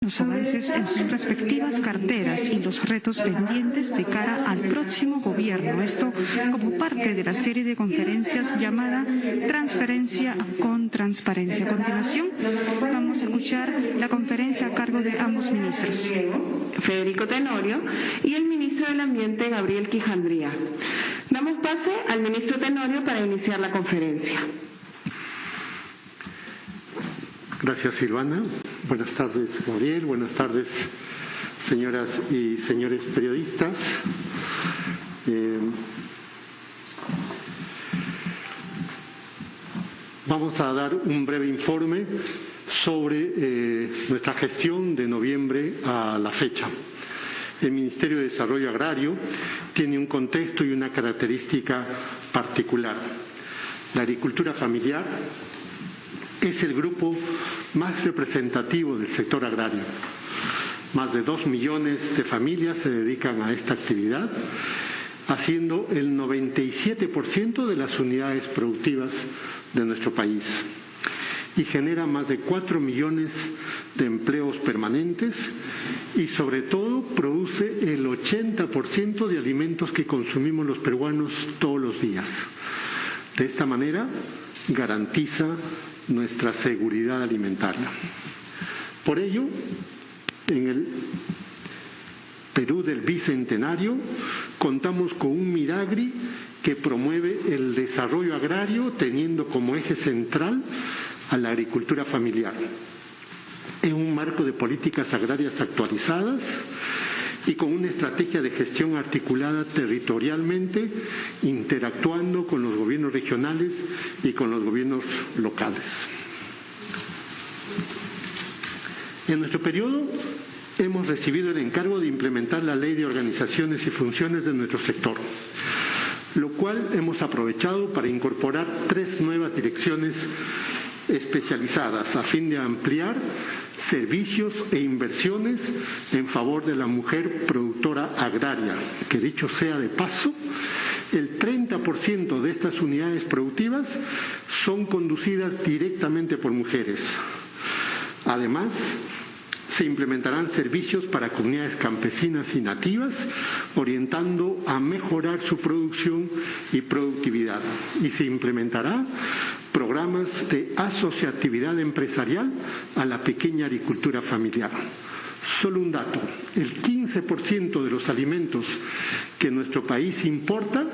los avances en sus respectivas carteras y los retos pendientes de cara al próximo gobierno. Esto como parte de la serie de conferencias llamada Transferencia con Transparencia. A continuación, vamos a escuchar la conferencia a cargo de ambos ministros. Federico Tenorio y el ministro del Ambiente, Gabriel Quijandría. Damos pase al ministro Tenorio para iniciar la conferencia. Gracias, Silvana. Buenas tardes, Gabriel. Buenas tardes, señoras y señores periodistas. Vamos a dar un breve informe sobre nuestra gestión de noviembre a la fecha. El Ministerio de Desarrollo Agrario tiene un contexto y una característica particular. La agricultura familiar es el grupo más representativo del sector agrario. Más de 2 millones de familias se dedican a esta actividad, haciendo el 97% de las unidades productivas de nuestro país y genera más de 4 millones de empleos permanentes y sobre todo produce el 80% de alimentos que consumimos los peruanos todos los días. De esta manera garantiza nuestra seguridad alimentaria. Por ello, en el Perú del Bicentenario contamos con un Miragri que promueve el desarrollo agrario teniendo como eje central a la agricultura familiar, en un marco de políticas agrarias actualizadas y con una estrategia de gestión articulada territorialmente, interactuando con los gobiernos regionales y con los gobiernos locales. En nuestro periodo hemos recibido el encargo de implementar la Ley de Organizaciones y Funciones de nuestro sector, lo cual hemos aprovechado para incorporar 3 nuevas direcciones especializadas a fin de ampliar servicios e inversiones en favor de la mujer productora agraria, que dicho sea de paso, el 30% de estas unidades productivas son conducidas directamente por mujeres. Además, se implementarán servicios para comunidades campesinas y nativas, orientando a mejorar su producción y productividad. Y se implementará programas de asociatividad empresarial a la pequeña agricultura familiar. Solo un dato: el 15% de los alimentos que nuestro país importa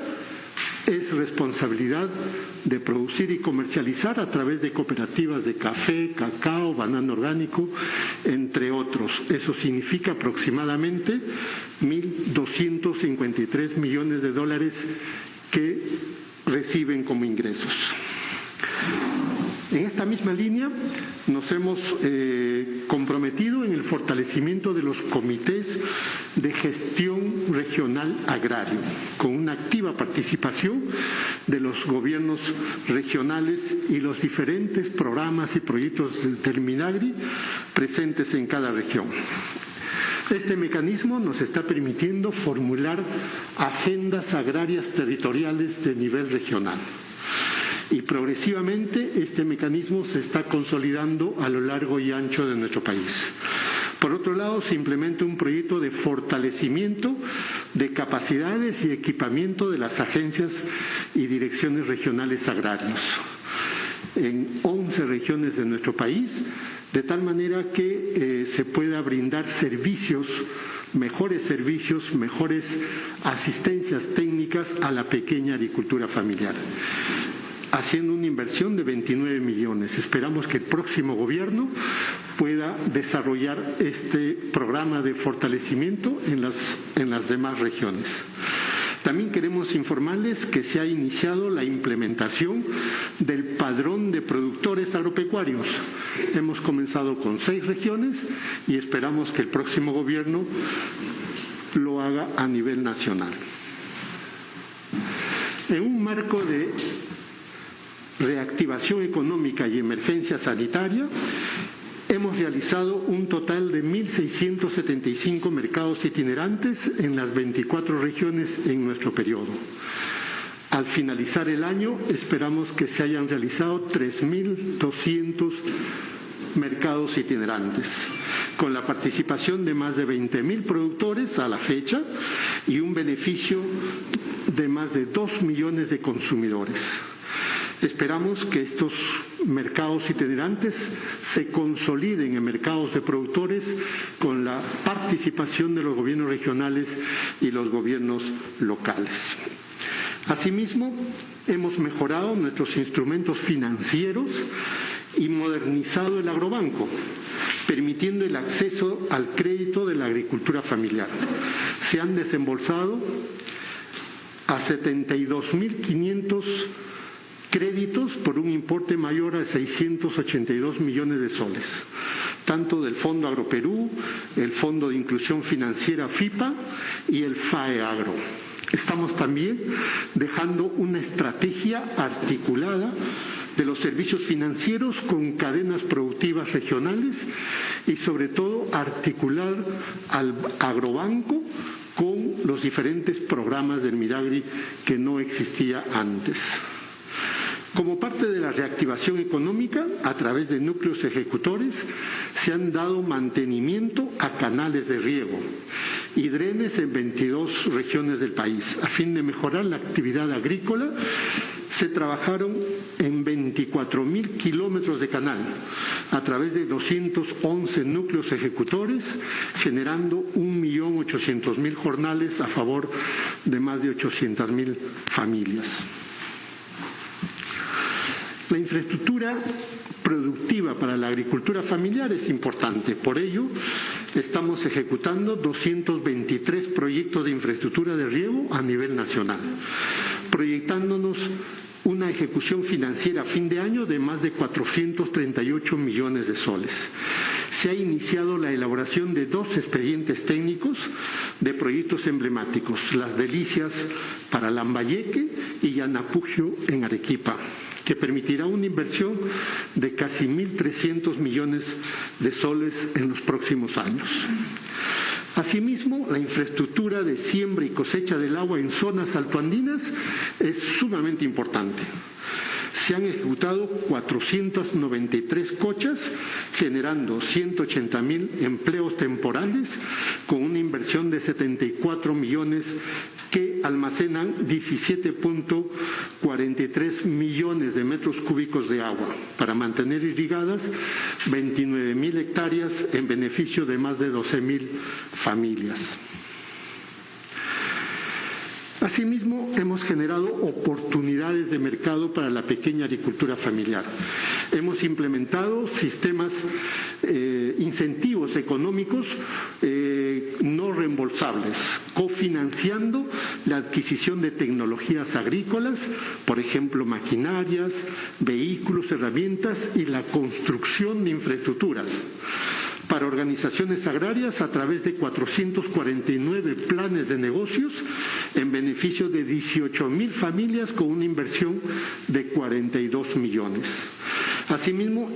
es responsabilidad de producir y comercializar a través de cooperativas de café, cacao, banano orgánico, entre otros. Eso significa aproximadamente 1.253 millones de dólares que reciben como ingresos. En esta misma línea nos hemos comprometido en el fortalecimiento de los comités de gestión regional agrario, con una activa participación de los gobiernos regionales y los diferentes programas y proyectos del Minagri presentes en cada región. Este mecanismo nos está permitiendo formular agendas agrarias territoriales de nivel regional. Y progresivamente este mecanismo se está consolidando a lo largo y ancho de nuestro país. Por otro lado, se implementa un proyecto de fortalecimiento de capacidades y equipamiento de las agencias y direcciones regionales agrarios en 11 regiones de nuestro país, de tal manera que se pueda brindar mejores asistencias técnicas a la pequeña agricultura familiar, haciendo una inversión de 29 millones. Esperamos que el próximo gobierno pueda desarrollar este programa de fortalecimiento en las demás regiones. También queremos informarles que se ha iniciado la implementación del padrón de productores agropecuarios. Hemos comenzado con 6 regiones y esperamos que el próximo gobierno lo haga a nivel nacional. En un marco de reactivación económica y emergencia sanitaria, hemos realizado un total de 1.675 mercados itinerantes en las 24 regiones en nuestro periodo. Al finalizar el año, esperamos que se hayan realizado 3.200 mercados itinerantes, con la participación de más de 20.000 productores a la fecha y un beneficio de más de 2 millones de consumidores. Esperamos que estos mercados itinerantes se consoliden en mercados de productores con la participación de los gobiernos regionales y los gobiernos locales. Asimismo, hemos mejorado nuestros instrumentos financieros y modernizado el agrobanco, permitiendo el acceso al crédito de la agricultura familiar. Se han desembolsado a 72.500 créditos por un importe mayor a 682 millones de soles, tanto del Fondo Agroperú, el Fondo de Inclusión Financiera FIPA y el FAE Agro. Estamos también dejando una estrategia articulada de los servicios financieros con cadenas productivas regionales y sobre todo articular al agrobanco con los diferentes programas del Midagri que no existía antes. Como parte de la reactivación económica, a través de núcleos ejecutores, se han dado mantenimiento a canales de riego y drenes en 22 regiones del país. A fin de mejorar la actividad agrícola, se trabajaron en 24.000 kilómetros de canal a través de 211 núcleos ejecutores, generando 1.800.000 jornales a favor de más de 800.000 familias. La infraestructura productiva para la agricultura familiar es importante. Por ello, estamos ejecutando 223 proyectos de infraestructura de riego a nivel nacional, proyectándonos una ejecución financiera a fin de año de más de 438 millones de soles. Se ha iniciado la elaboración de 2 expedientes técnicos de proyectos emblemáticos, Las Delicias para Lambayeque y Yanapugio en Arequipa, que permitirá una inversión de casi 1.300 millones de soles en los próximos años. Asimismo, la infraestructura de siembra y cosecha del agua en zonas altoandinas es sumamente importante. Se han ejecutado 493 cochas, generando 180.000 empleos temporales con una inversión de 74 millones que almacenan 17.43 millones de metros cúbicos de agua para mantener irrigadas 29.000 hectáreas en beneficio de más de 12.000 familias. Asimismo, hemos generado oportunidades de mercado para la pequeña agricultura familiar. Hemos implementado sistemas, incentivos económicos no reembolsables, cofinanciando la adquisición de tecnologías agrícolas, por ejemplo, maquinarias, vehículos, herramientas y la construcción de infraestructuras para organizaciones agrarias a través de 449 planes de negocios en beneficio de 18.000 familias con una inversión de 42 millones. Asimismo,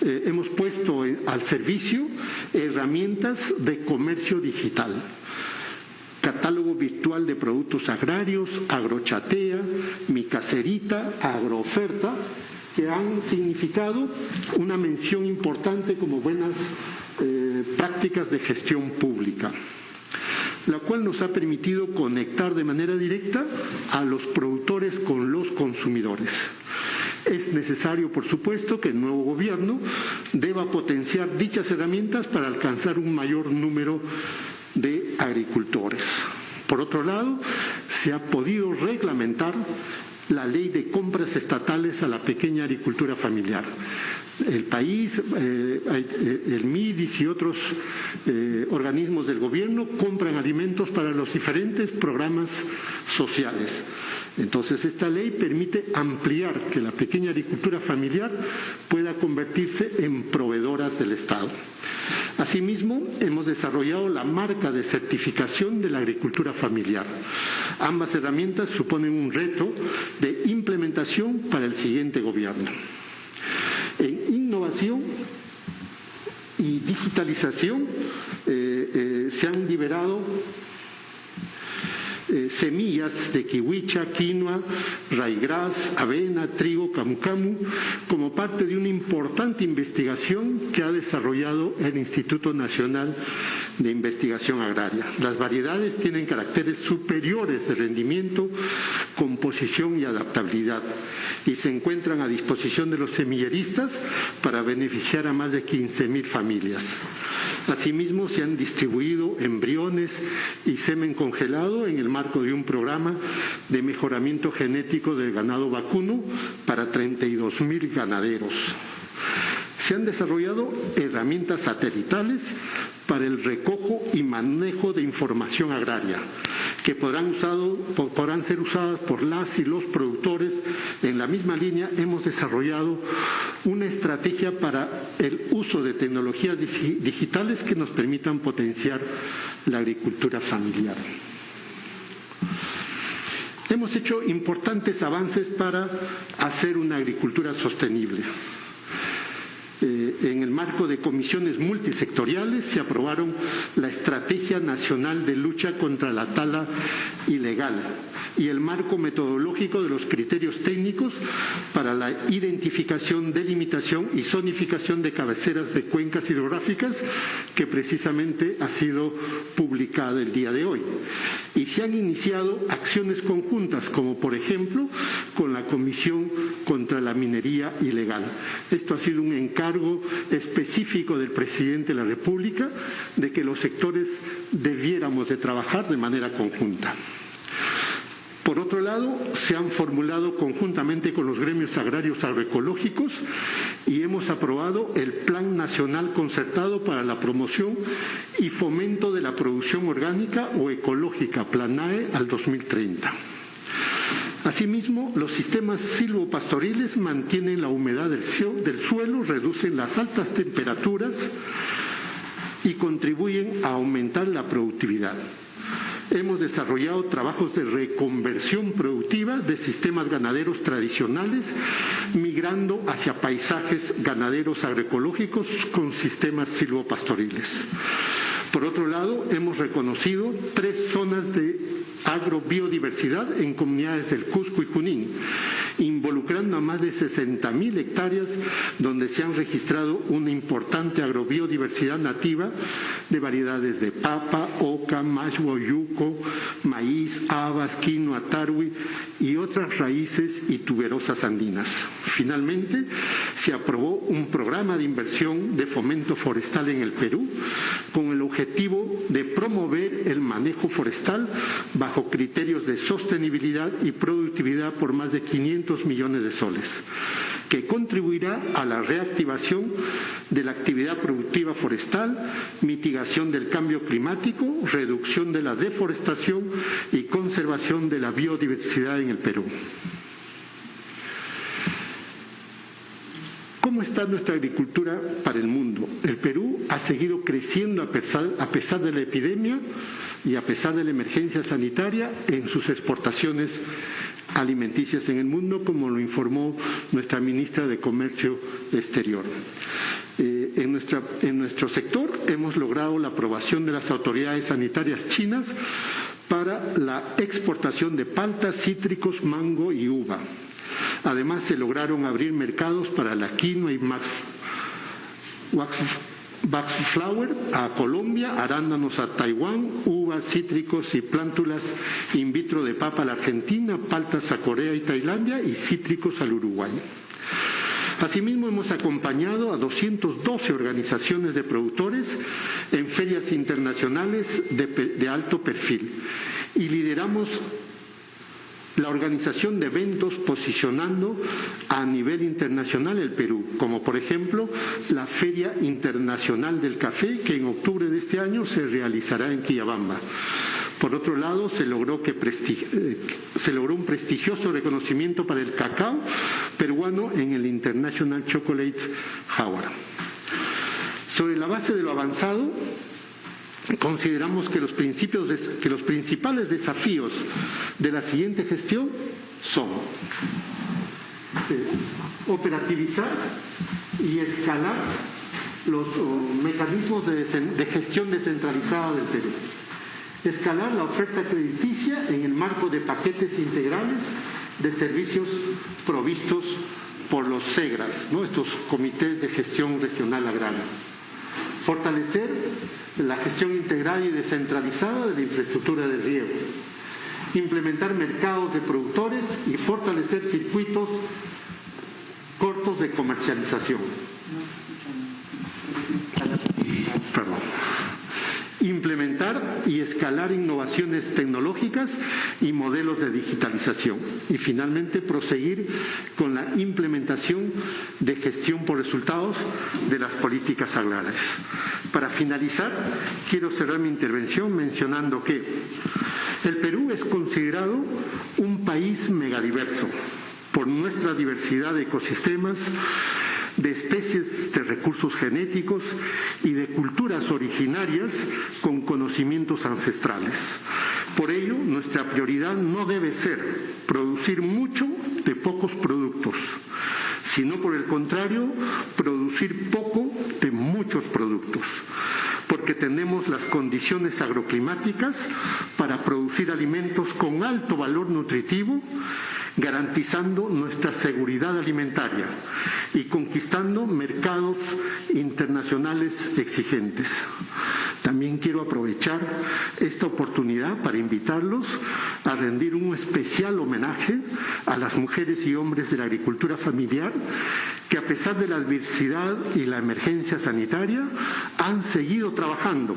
hemos puesto al servicio herramientas de comercio digital, catálogo virtual de productos agrarios, Agrochatea, Mi Caserita, Agrooferta, que han significado una mención importante como buenas prácticas de gestión pública, la cual nos ha permitido conectar de manera directa a los productores con los consumidores. Es necesario, por supuesto, que el nuevo gobierno deba potenciar dichas herramientas para alcanzar un mayor número de agricultores. Por otro lado, se ha podido reglamentar la ley de compras estatales a la pequeña agricultura familiar. El país, el MIDIS y otros organismos del gobierno compran alimentos para los diferentes programas sociales. Entonces, esta ley permite ampliar que la pequeña agricultura familiar pueda convertirse en proveedoras del Estado. Asimismo, hemos desarrollado la marca de certificación de la agricultura familiar. Ambas herramientas suponen un reto de implementación para el siguiente gobierno. En innovación y digitalización se han liberado semillas de kiwicha, quinoa, ryegrass, avena, trigo, camu camu, como parte de una importante investigación que ha desarrollado el Instituto Nacional de Investigación Agraria. Las variedades tienen caracteres superiores de rendimiento, composición y adaptabilidad, y se encuentran a disposición de los semilleristas para beneficiar a más de 15.000 familias. Asimismo, se han distribuido embriones y semen congelado en el marco de un programa de mejoramiento genético del ganado vacuno para 32.000 ganaderos. Se han desarrollado herramientas satelitales para el recojo y manejo de información agraria, que podrán ser usadas por las y los productores. En la misma línea hemos desarrollado una estrategia para el uso de tecnologías digitales que nos permitan potenciar la agricultura familiar. Hemos hecho importantes avances para hacer una agricultura sostenible. En el marco de comisiones multisectoriales se aprobaron la Estrategia Nacional de Lucha contra la Tala Ilegal y el marco metodológico de los criterios técnicos para la identificación, delimitación y zonificación de cabeceras de cuencas hidrográficas, que precisamente ha sido publicada el día de hoy. Y se han iniciado acciones conjuntas, como por ejemplo con la Comisión contra la Minería Ilegal. Esto ha sido un encargo específico del presidente de la República de que los sectores debiéramos de trabajar de manera conjunta. Por otro lado, se han formulado conjuntamente con los gremios agrarios agroecológicos y hemos aprobado el Plan Nacional Concertado para la Promoción y Fomento de la Producción Orgánica o Ecológica, PLANAE, al 2030. Asimismo, los sistemas silvopastoriles mantienen la humedad del suelo, reducen las altas temperaturas y contribuyen a aumentar la productividad. Hemos desarrollado trabajos de reconversión productiva de sistemas ganaderos tradicionales, migrando hacia paisajes ganaderos agroecológicos con sistemas silvopastoriles. Por otro lado, hemos reconocido 3 zonas de agrobiodiversidad en comunidades del Cusco y Junín, involucrando a más de 60.000 hectáreas, donde se han registrado una importante agrobiodiversidad nativa de variedades de papa, oca, mashua, yuco, maíz, habas, quinoa, tarwi y otras raíces y tuberosas andinas. Finalmente, se aprobó un programa de inversión de fomento forestal en el Perú, con el objetivo de promover el manejo forestal bajo criterios de sostenibilidad y productividad por más de 500 millones de soles, que contribuirá a la reactivación de la actividad productiva forestal, mitigación del cambio climático, reducción de la deforestación y conservación de la biodiversidad en el Perú. ¿Cómo está nuestra agricultura para el mundo? El Perú ha seguido creciendo a pesar de la epidemia y a pesar de la emergencia sanitaria en sus exportaciones alimenticias en el mundo, como lo informó nuestra ministra de Comercio Exterior. En nuestro sector hemos logrado la aprobación de las autoridades sanitarias chinas para la exportación de palta, cítricos, mango y uva. Además, se lograron abrir mercados para la quinoa y waxflower a Colombia, arándanos a Taiwán, uvas, cítricos y plántulas in vitro de papa a la Argentina, paltas a Corea y Tailandia y cítricos al Uruguay. Asimismo, hemos acompañado a 212 organizaciones de productores en ferias internacionales de alto perfil y lideramos la organización de eventos posicionando a nivel internacional el Perú, como por ejemplo la Feria Internacional del Café, que en octubre de este año se realizará en Quillabamba. Por otro lado, se logró un prestigioso reconocimiento para el cacao peruano en el International Chocolate Award. Sobre la base de lo avanzado, consideramos que los principales desafíos de la siguiente gestión son operativizar y escalar los mecanismos de gestión descentralizada del Perú, Escalar la oferta crediticia en el marco de paquetes integrales de servicios provistos por los CEGRAS, ¿no? Estos comités de gestión regional agraria. Fortalecer la gestión integral y descentralizada de la infraestructura de riego. Implementar mercados de productores y fortalecer circuitos cortos de comercialización. Implementar y escalar innovaciones tecnológicas y modelos de digitalización. Y finalmente, proseguir con la implementación de gestión por resultados de las políticas agrarias. Para finalizar, quiero cerrar mi intervención mencionando que el Perú es considerado un país megadiverso por nuestra diversidad de ecosistemas, de especies de recursos genéticos y de culturas originarias con conocimientos ancestrales. Por ello, nuestra prioridad no debe ser producir mucho de pocos productos, sino por el contrario, producir poco de muchos productos, porque tenemos las condiciones agroclimáticas para producir alimentos con alto valor nutritivo, garantizando nuestra seguridad alimentaria y conquistando mercados internacionales exigentes. También quiero aprovechar esta oportunidad para invitarlos a rendir un especial homenaje a las mujeres y hombres de la agricultura familiar que, a pesar de la adversidad y la emergencia sanitaria, han seguido trabajando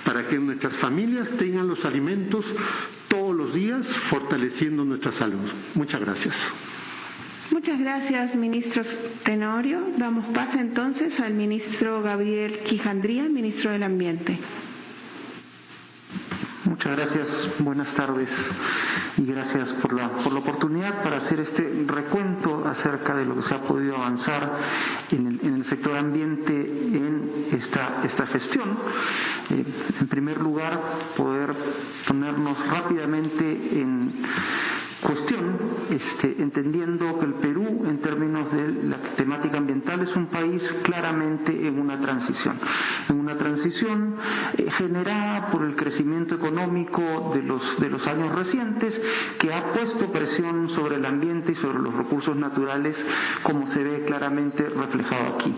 para que nuestras familias tengan los alimentos todos los días, fortaleciendo nuestra salud. Muchas gracias. Muchas gracias, ministro Tenorio. Damos paso entonces al ministro Gabriel Quijandría, ministro del Ambiente. Muchas gracias, buenas tardes y gracias por la oportunidad para hacer este recuento acerca de lo que se ha podido avanzar en el sector ambiente en esta gestión. En primer lugar, poder ponernos rápidamente en cuestión, entendiendo que el Perú, en términos de la temática ambiental, es un país claramente en una transición generada por el crecimiento económico de los años recientes, que ha puesto presión sobre el ambiente y sobre los recursos naturales, como se ve claramente reflejado aquí,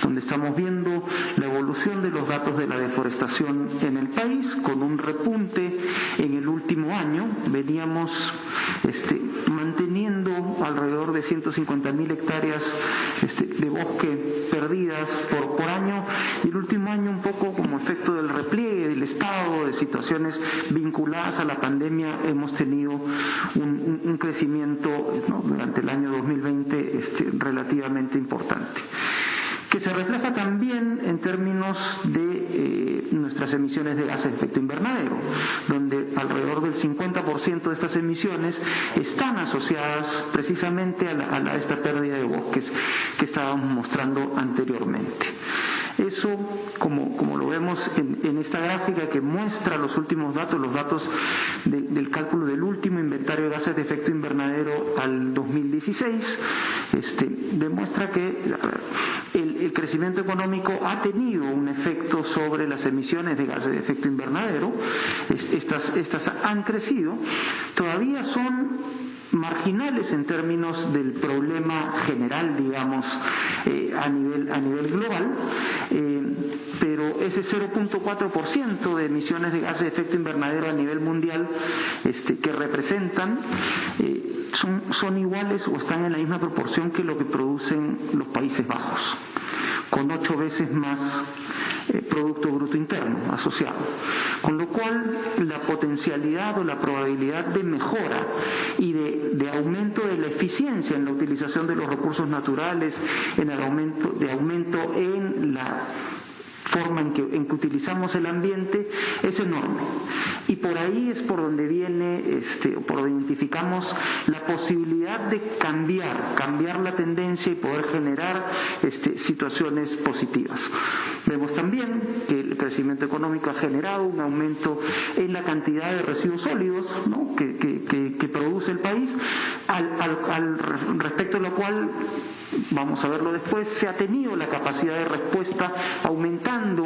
donde estamos viendo la evolución de los datos de la deforestación en el país, con un repunte en el último año. Veníamos manteniendo alrededor de 150.000 hectáreas de bosque perdidas por año, y el último año, un poco como efecto del repliegue del Estado, de situaciones vinculadas a la pandemia, hemos tenido un crecimiento, ¿no?, durante el año 2020 relativamente importante, que se refleja también en términos de nuestras emisiones de gases de efecto invernadero, donde alrededor del 50% de estas emisiones están asociadas precisamente a esta pérdida de bosques que estábamos mostrando anteriormente. Eso, como lo vemos en esta gráfica que muestra los últimos datos, los datos del cálculo del último inventario de gases de efecto invernadero al 2016, demuestra que el crecimiento económico ha tenido un efecto sobre las emisiones de gases de efecto invernadero. Estas han crecido, todavía son marginales en términos del problema general, digamos, a nivel global, pero ese 0.4% de emisiones de gases de efecto invernadero a nivel mundial que representan son iguales o están en la misma proporción que lo que producen los Países Bajos, con 8 veces más Producto Bruto Interno asociado, con lo cual la potencialidad o la probabilidad de mejora y de aumento de la eficiencia en la utilización de los recursos naturales, en el aumento en la forma en que utilizamos el ambiente, es enorme. Y por ahí es por donde viene, por donde identificamos la posibilidad de cambiar la tendencia y poder generar situaciones positivas. Vemos también que el crecimiento económico ha generado un aumento en la cantidad de residuos sólidos, ¿no?, que produce el país, al respecto de lo cual, vamos a verlo después, se ha tenido la capacidad de respuesta aumentando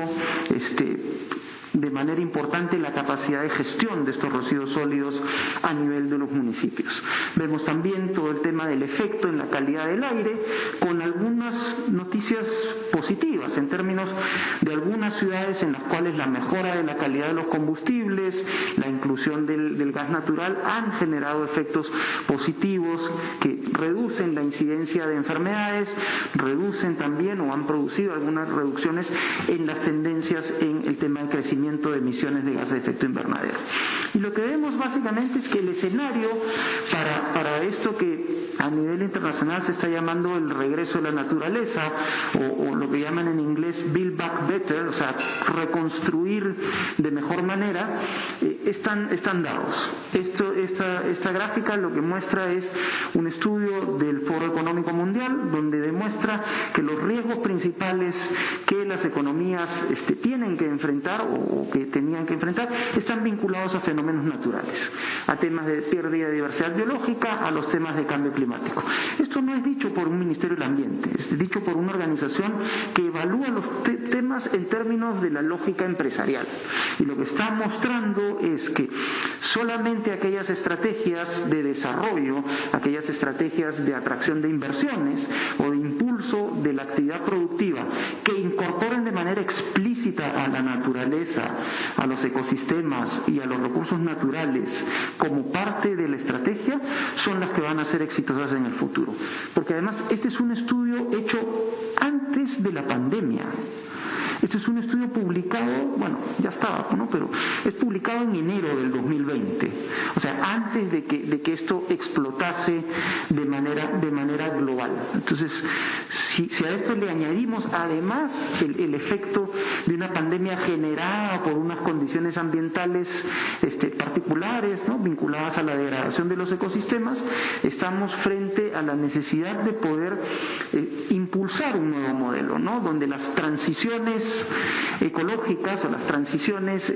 de manera importante la capacidad de gestión de estos residuos sólidos a nivel de los municipios. Vemos también todo el tema del efecto en la calidad del aire, con algunas noticias positivas en términos de algunas ciudades en las cuales la mejora de la calidad de los combustibles, la inclusión del gas natural han generado efectos positivos que reducen la incidencia de enfermedades, reducen también o han producido algunas reducciones en las tendencias en el tema de crecimiento de emisiones de gases de efecto invernadero. Y lo que vemos básicamente es que el escenario para esto que a nivel internacional se está llamando el regreso de la naturaleza, o lo que llaman en inglés Build Back Better, o sea, reconstruir de mejor manera, están dados. Esta gráfica lo que muestra es un estudio del Foro Económico Mundial, donde demuestra que los riesgos principales que las economías tienen que enfrentar o que tenían que enfrentar están vinculados a fenómenos naturales, a temas de pérdida de diversidad biológica, a los temas de cambio climático. Esto no es dicho por un Ministerio del Ambiente, es dicho por una organización que evalúa los temas en términos de la lógica empresarial. Y lo que está mostrando es que solamente aquellas estrategias de desarrollo, aquellas estrategias de atracción de inversiones o de impulso de la actividad productiva que incorporen de manera explícita a la naturaleza, a los ecosistemas y a los recursos naturales como parte de la estrategia, son las que van a ser exitosas en el futuro. Porque además este es un estudio hecho antes de la pandemia. Este es un estudio publicado, bueno, ya estaba, ¿no? Pero es publicado en enero del 2020, o sea, antes de que esto explotase de manera global. Entonces, si a esto le añadimos además el efecto de una pandemia generada por unas condiciones ambientales particulares, ¿no?, vinculadas a la degradación de los ecosistemas, estamos frente a la necesidad de poder impulsar un nuevo modelo, ¿no?, donde las transiciones ecológicas o las transiciones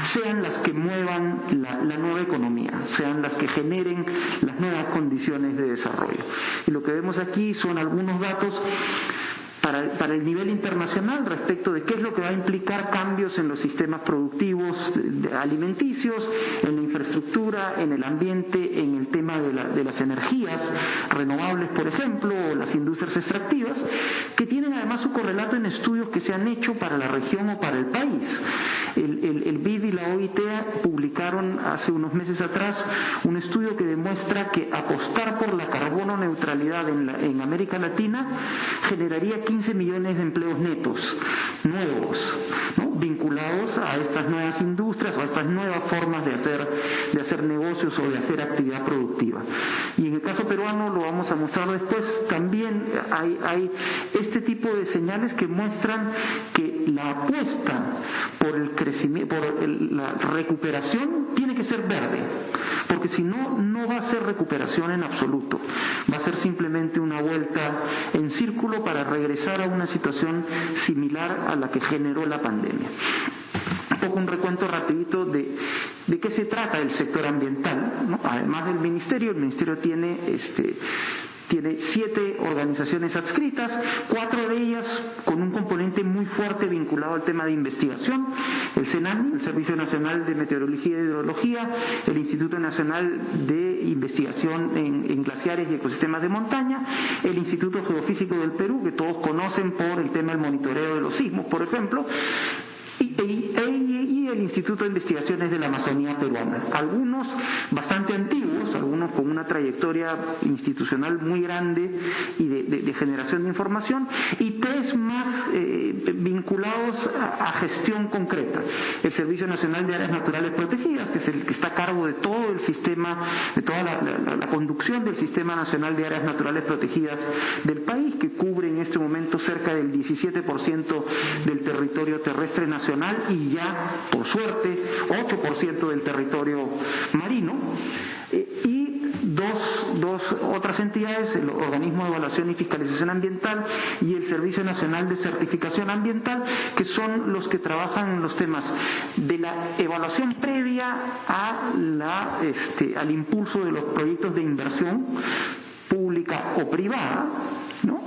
sean las que muevan la nueva economía, sean las que generen las nuevas condiciones de desarrollo. Y lo que vemos aquí son algunos datos para el nivel internacional respecto de qué es lo que va a implicar cambios en los sistemas productivos alimenticios, en la infraestructura, en el ambiente, en el tema de las energías renovables, por ejemplo, o las industrias extractivas, que tienen además su correlato en estudios que se han hecho para la región o para el país. El BID y la OIT publicaron hace unos meses atrás un estudio que demuestra que apostar por la carbono neutralidad en América Latina generaría 15 millones de empleos netos nuevos, ¿no?, vinculados a estas nuevas industrias o a estas nuevas formas de hacer negocios o de hacer actividad productiva. Y en el caso peruano, lo vamos a mostrar después, también hay este tipo de señales que muestran que la apuesta por el crecimiento, la recuperación tiene que ser verde, porque si no, no va a ser recuperación en absoluto, va a ser simplemente una vuelta en círculo para regresar a una situación similar a la que generó la pandemia. Un poco un recuento rapidito de qué se trata el sector ambiental, ¿no? Además del Ministerio, el Ministerio tiene 7 organizaciones adscritas, 4 de ellas con un componente muy fuerte vinculado al tema de investigación: el CENAMI, el Servicio Nacional de Meteorología y Hidrología, el Instituto Nacional de Investigación en Glaciares y Ecosistemas de Montaña, el Instituto Geofísico del Perú, que todos conocen por el tema del monitoreo de los sismos, por ejemplo, y el Instituto de Investigaciones de la Amazonía Peruana. Algunos bastante antiguos, algunos con una trayectoria institucional muy grande y de generación de información, y 3 más vinculados a gestión concreta. El Servicio Nacional de Áreas Naturales Protegidas, que es el que está a cargo de todo el sistema, de toda la conducción del Sistema Nacional de Áreas Naturales Protegidas del país, que cubre en este momento cerca del 17% del territorio terrestre nacional y ya, por suerte, 8% del territorio marino, y dos otras entidades, el Organismo de Evaluación y Fiscalización Ambiental y el Servicio Nacional de Certificación Ambiental, que son los que trabajan en los temas de la evaluación previa al impulso de los proyectos de inversión pública o privada, ¿no?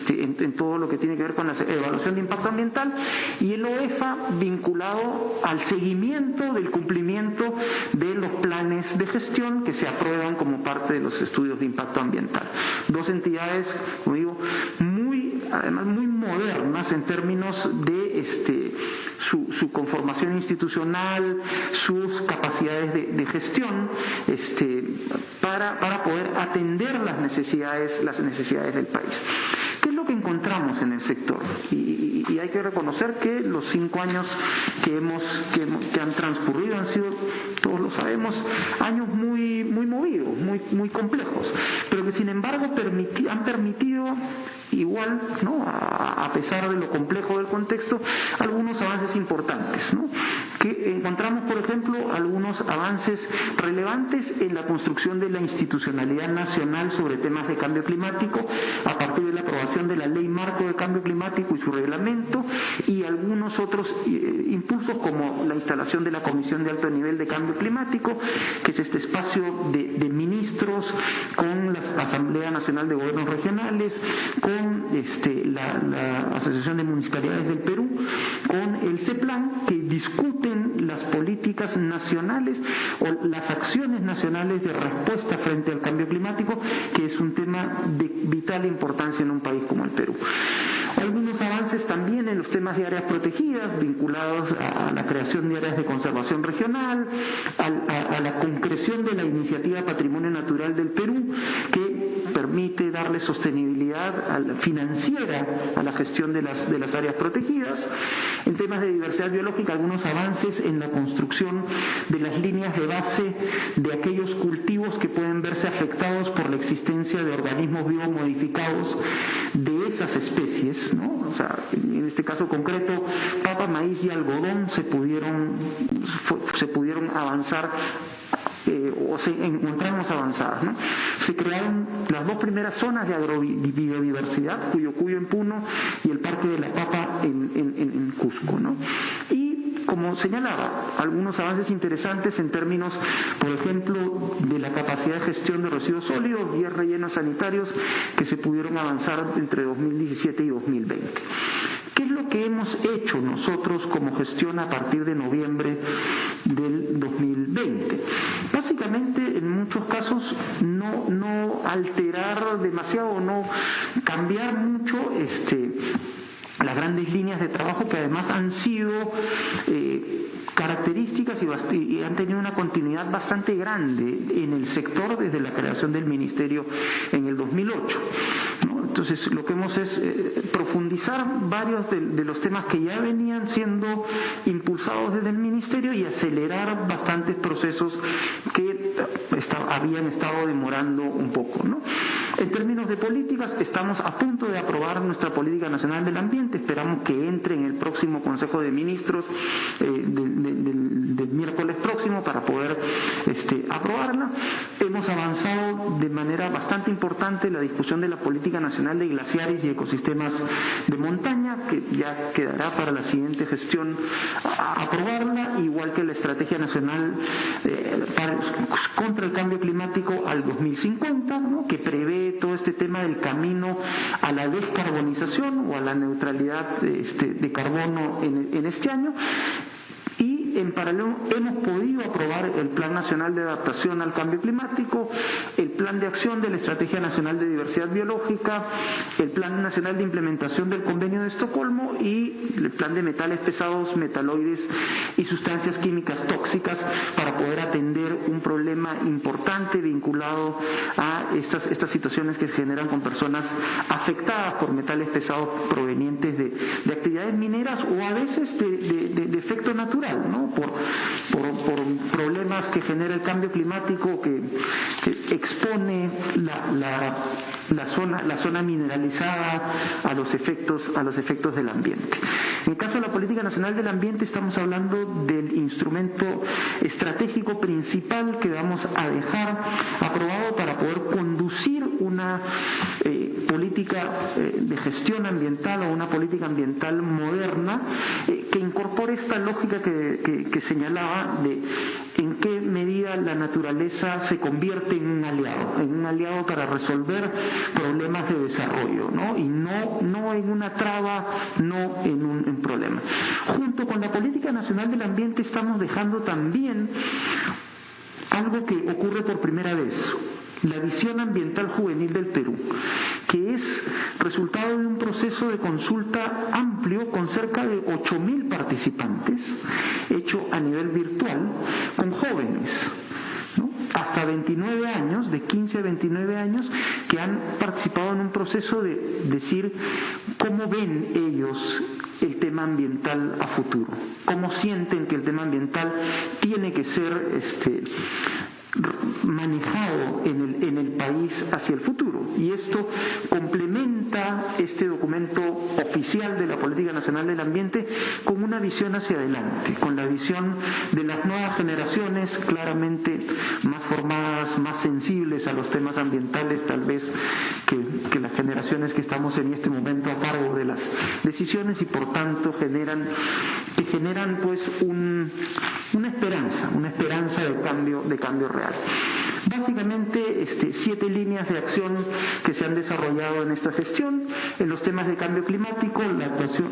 En todo lo que tiene que ver con la evaluación de impacto ambiental, y el OEFA vinculado al seguimiento del cumplimiento de los planes de gestión que se aprueban como parte de los estudios de impacto ambiental. Dos entidades, como digo, además muy modernas en términos de su conformación institucional, sus capacidades de gestión, para poder atender las necesidades del país. ¿Qué es lo que encontramos en el sector? Y hay que reconocer que los 5 años que han transcurrido han sido, todos lo sabemos, años muy movidos, muy complejos, pero que sin embargo han permitido igual, ¿no?, a pesar de lo complejo del contexto, algunos avances importantes, ¿no? Que encontramos, por ejemplo, algunos avances relevantes en la construcción de la institucionalidad nacional sobre temas de cambio climático a partir de la aprobación de la Ley Marco de Cambio Climático y su reglamento, y algunos otros impulsos como la instalación de la Comisión de Alto Nivel de Cambio Climático, que es este espacio de ministros con la Asamblea Nacional de Gobiernos Regionales, con la Asociación de Municipalidades del Perú, con el CEPLAN, que discuten las políticas nacionales o las acciones nacionales de respuesta frente al cambio climático, que es un tema de vital importancia en un país como el Perú. Algunos avances también en los temas de áreas protegidas, vinculados a la creación de áreas de conservación regional, a la concreción de la iniciativa Patrimonio Natural del Perú, que permite darle sostenibilidad financiera a la gestión de las áreas protegidas. En temas de diversidad biológica, algunos avances en la construcción de las líneas de base de aquellos cultivos que pueden verse afectados por la existencia de organismos biomodificados de esas especies, ¿no? O sea, en este caso concreto, papa, maíz y algodón se pudieron avanzar, o se encontramos avanzadas, ¿no? Se crearon las 2 primeras zonas de agrobiodiversidad, Cuyo en Puno y el Parque de la Papa en Cusco, ¿no? Y como señalaba, algunos avances interesantes en términos, por ejemplo, de la capacidad de gestión de residuos sólidos, 10 rellenos sanitarios que se pudieron avanzar entre 2017 y 2020. ¿Qué es lo que hemos hecho nosotros como gestión a partir de noviembre del 2020? Básicamente, en muchos casos, no alterar demasiado, no cambiar mucho las grandes líneas de trabajo, que además han sido características y han tenido una continuidad bastante grande en el sector desde la creación del Ministerio en el 2008, ¿no? Entonces, lo que hemos es profundizar varios de los temas que ya venían siendo impulsados desde el Ministerio y acelerar bastantes procesos que habían estado demorando un poco, ¿no? En términos de políticas, estamos a punto de aprobar nuestra Política Nacional del Ambiente. Esperamos que entre en el próximo Consejo de Ministros del miércoles próximo para poder aprobarla. Hemos avanzado de manera bastante importante la discusión de la Política Nacional de Glaciares y Ecosistemas de Montaña, que ya quedará para la siguiente gestión aprobarla, igual que la Estrategia Nacional contra el Cambio Climático al 2050, ¿no?, que prevé todo este tema del camino a la descarbonización o a la neutralidad de carbono en este año. Y en paralelo hemos podido aprobar el Plan Nacional de Adaptación al Cambio Climático, el Plan de Acción de la Estrategia Nacional de Diversidad Biológica, el Plan Nacional de Implementación del Convenio de Estocolmo y el Plan de Metales Pesados, Metaloides y Sustancias Químicas Tóxicas, para poder atender un problema importante vinculado a estas situaciones que se generan con personas afectadas por metales pesados provenientes de actividades mineras o a veces de efecto natural, ¿no? Por problemas que genera el cambio climático que expone la zona mineralizada a los efectos del ambiente. En el caso de la Política Nacional del Ambiente, estamos hablando del instrumento estratégico principal que vamos a dejar aprobado para poder conducir una política de gestión ambiental o una política ambiental moderna que incorpore esta lógica que señalaba de en qué medida la naturaleza se convierte en un aliado para resolver problemas de desarrollo, ¿no? Y no en una traba, no en un problema. Junto con la Política Nacional del Ambiente estamos dejando también algo que ocurre por primera vez: la visión ambiental juvenil del Perú, que es resultado de un proceso de consulta amplio con cerca de 8.000 participantes, hecho a nivel virtual, con jóvenes, ¿no? Hasta 29 años, de 15 a 29 años, que han participado en un proceso de decir cómo ven ellos el tema ambiental a futuro, cómo sienten que el tema ambiental tiene que ser manejado en el país hacia el futuro. Y esto complementa este documento oficial de la Política Nacional del Ambiente con una visión hacia adelante, con la visión de las nuevas generaciones claramente más formadas, más sensibles a los temas ambientales tal vez que las generaciones que estamos en este momento a cargo de las decisiones, y por tanto generan pues una esperanza de cambio real. Básicamente 7 líneas de acción que se han desarrollado en esta gestión: en los temas de cambio climático,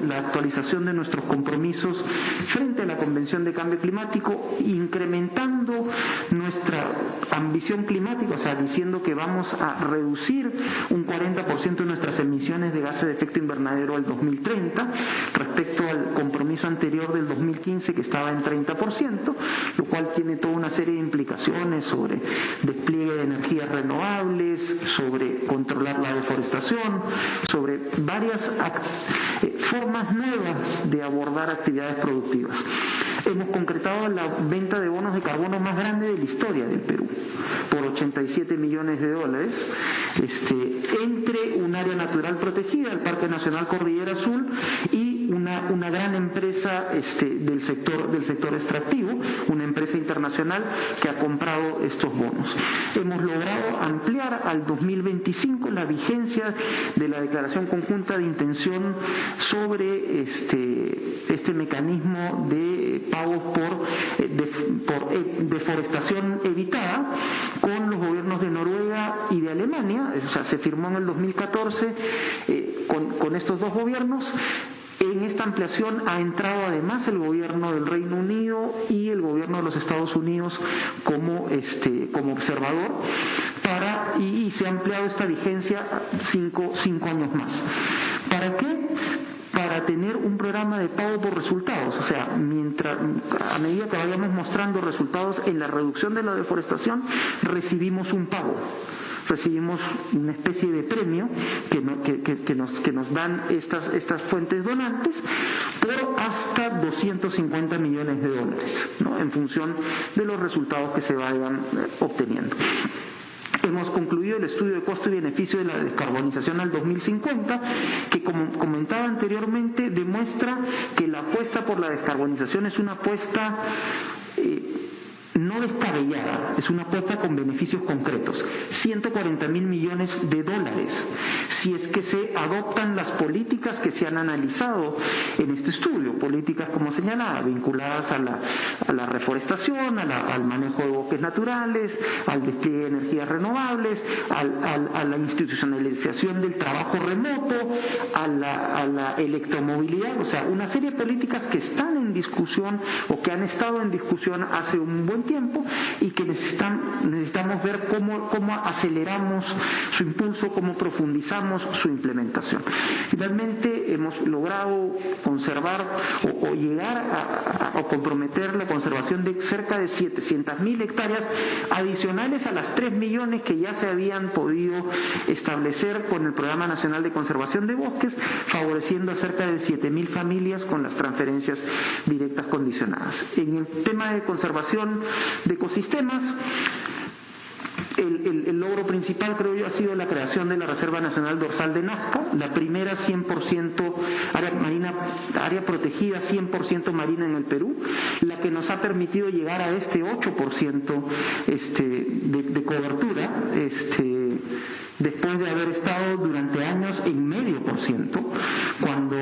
la actualización de nuestros compromisos frente a la Convención de Cambio Climático, incrementando nuestra ambición climática, o sea, diciendo que vamos a reducir un 40% de nuestras emisiones de gases de efecto invernadero al 2030 respecto al compromiso anterior del 2015 que estaba en 30%, lo cual tiene toda una serie de implicaciones sobre despliegue de energías renovables, sobre controlar la deforestación, sobre varias formas nuevas de abordar actividades productivas. Hemos concretado la venta de bonos de carbono más grande de la historia del Perú, por $87 millones, entre un área natural protegida, el Parque Nacional Cordillera Azul, y una gran empresa del sector extractivo, una empresa internacional que ha comprado estos bonos. Hemos logrado ampliar al 2025 la vigencia de la declaración conjunta de intención sobre este mecanismo de pagos por deforestación evitada con los gobiernos de Noruega y de Alemania. O sea, se firmó en el 2014 con estos dos gobiernos. En esta ampliación ha entrado además el gobierno del Reino Unido y el gobierno de los Estados Unidos como observador, y se ha ampliado esta vigencia 5 años más. ¿Para qué? Para tener un programa de pago por resultados, o sea, a medida que vayamos mostrando resultados en la reducción de la deforestación, recibimos un pago. Recibimos una especie de premio que nos dan estas fuentes donantes por hasta $250 millones, ¿no? En función de los resultados que se vayan obteniendo. Hemos concluido el estudio de costo y beneficio de la descarbonización al 2050, que, como comentaba anteriormente, demuestra que la apuesta por la descarbonización es una apuesta no descabellada, es una apuesta con beneficios concretos. $140 mil millones si es que se adoptan las políticas que se han analizado en este estudio, políticas, como señalaba, vinculadas a la reforestación, al manejo de bosques naturales, al despliegue de energías renovables, a la institucionalización del trabajo remoto, a la electromovilidad, o sea, una serie de políticas que están en discusión o que han estado en discusión hace un buen tiempo y que necesitamos ver cómo aceleramos su impulso, cómo profundizamos su implementación. Finalmente hemos logrado conservar o llegar a comprometer la conservación de cerca de 700.000 hectáreas adicionales a las 3 millones que ya se habían podido establecer con el Programa Nacional de Conservación de Bosques, favoreciendo a cerca de 7.000 familias con las transferencias directas condicionadas. En el tema de conservación de ecosistemas, el logro principal, creo yo, ha sido la creación de la Reserva Nacional Dorsal de Nazca, la primera 100% área protegida 100% marina en el Perú, la que nos ha permitido llegar a 8% de cobertura, después de haber estado durante años en 0,5%, cuando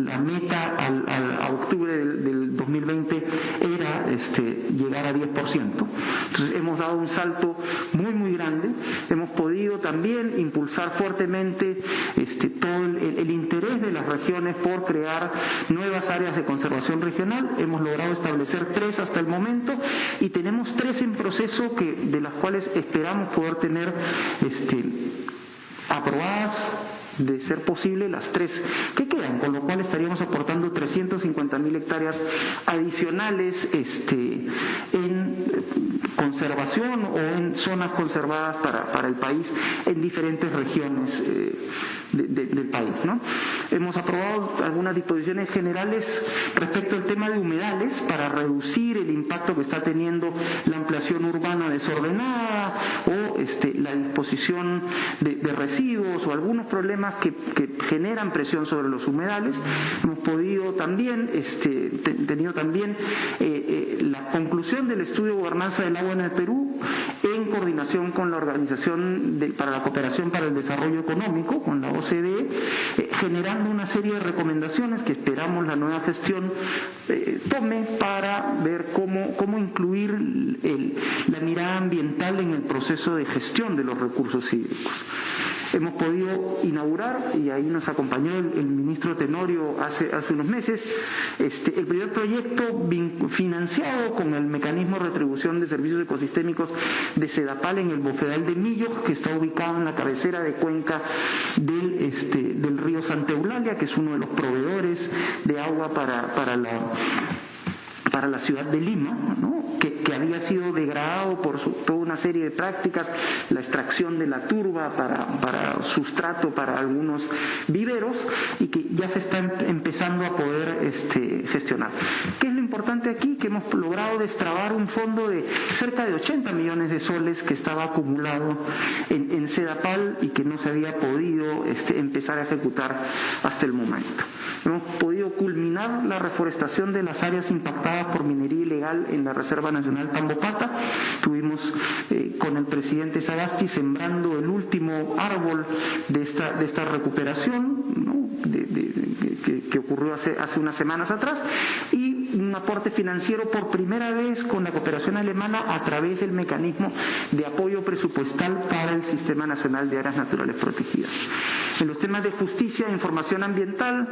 la meta a octubre del 2020 era llegar a 10%. Entonces hemos dado un salto muy grande. Hemos podido también impulsar fuertemente todo el interés de las regiones por crear nuevas áreas de conservación regional. Hemos logrado establecer 3 hasta el momento y tenemos 3 en proceso de las cuales esperamos poder tener aprobadas, de ser posible, las 3 que quedan, con lo cual estaríamos aportando 350.000 hectáreas adicionales en conservación o en zonas conservadas para el país en diferentes regiones del país, ¿no? Hemos aprobado algunas disposiciones generales respecto al tema de humedales para reducir el impacto que está teniendo la ampliación urbana desordenada o la disposición de residuos o algunos problemas que generan presión sobre los humedales. Hemos podido también, tenido también la conclusión del estudio de gobernanza del agua en el Perú en coordinación con la Organización para la Cooperación para el Desarrollo Económico, con la OCDE, generando una serie de recomendaciones que esperamos la nueva gestión tome para ver cómo incluir la mirada ambiental en el proceso de gestión de los recursos hídricos. Hemos podido inaugurar, y ahí nos acompañó el ministro Tenorio hace unos meses, el primer proyecto financiado con el mecanismo de retribución de servicios ecosistémicos de Sedapal en el Bofedal de Millos, que está ubicado en la cabecera de cuenca del río Santa Eulalia, que es uno de los proveedores de agua para la ciudad de Lima, ¿no? que había sido degradado por toda una serie de prácticas, la extracción de la turba para sustrato para algunos viveros, y que ya se está empezando a poder gestionar. ¿Qué es lo importante aquí? Que hemos logrado destrabar un fondo de cerca de 80 millones de soles que estaba acumulado en Sedapal y que no se había podido empezar a ejecutar hasta el momento. Hemos podido culminar la reforestación de las áreas impactadas por minería ilegal en la Reserva Nacional Tambopata. Estuvimos con el presidente Sagasti sembrando el último árbol de esta recuperación, ¿no? que ocurrió hace unas semanas atrás, y un aporte financiero por primera vez con la cooperación alemana a través del mecanismo de apoyo presupuestal para el Sistema Nacional de Áreas Naturales Protegidas. En los temas de justicia e información ambiental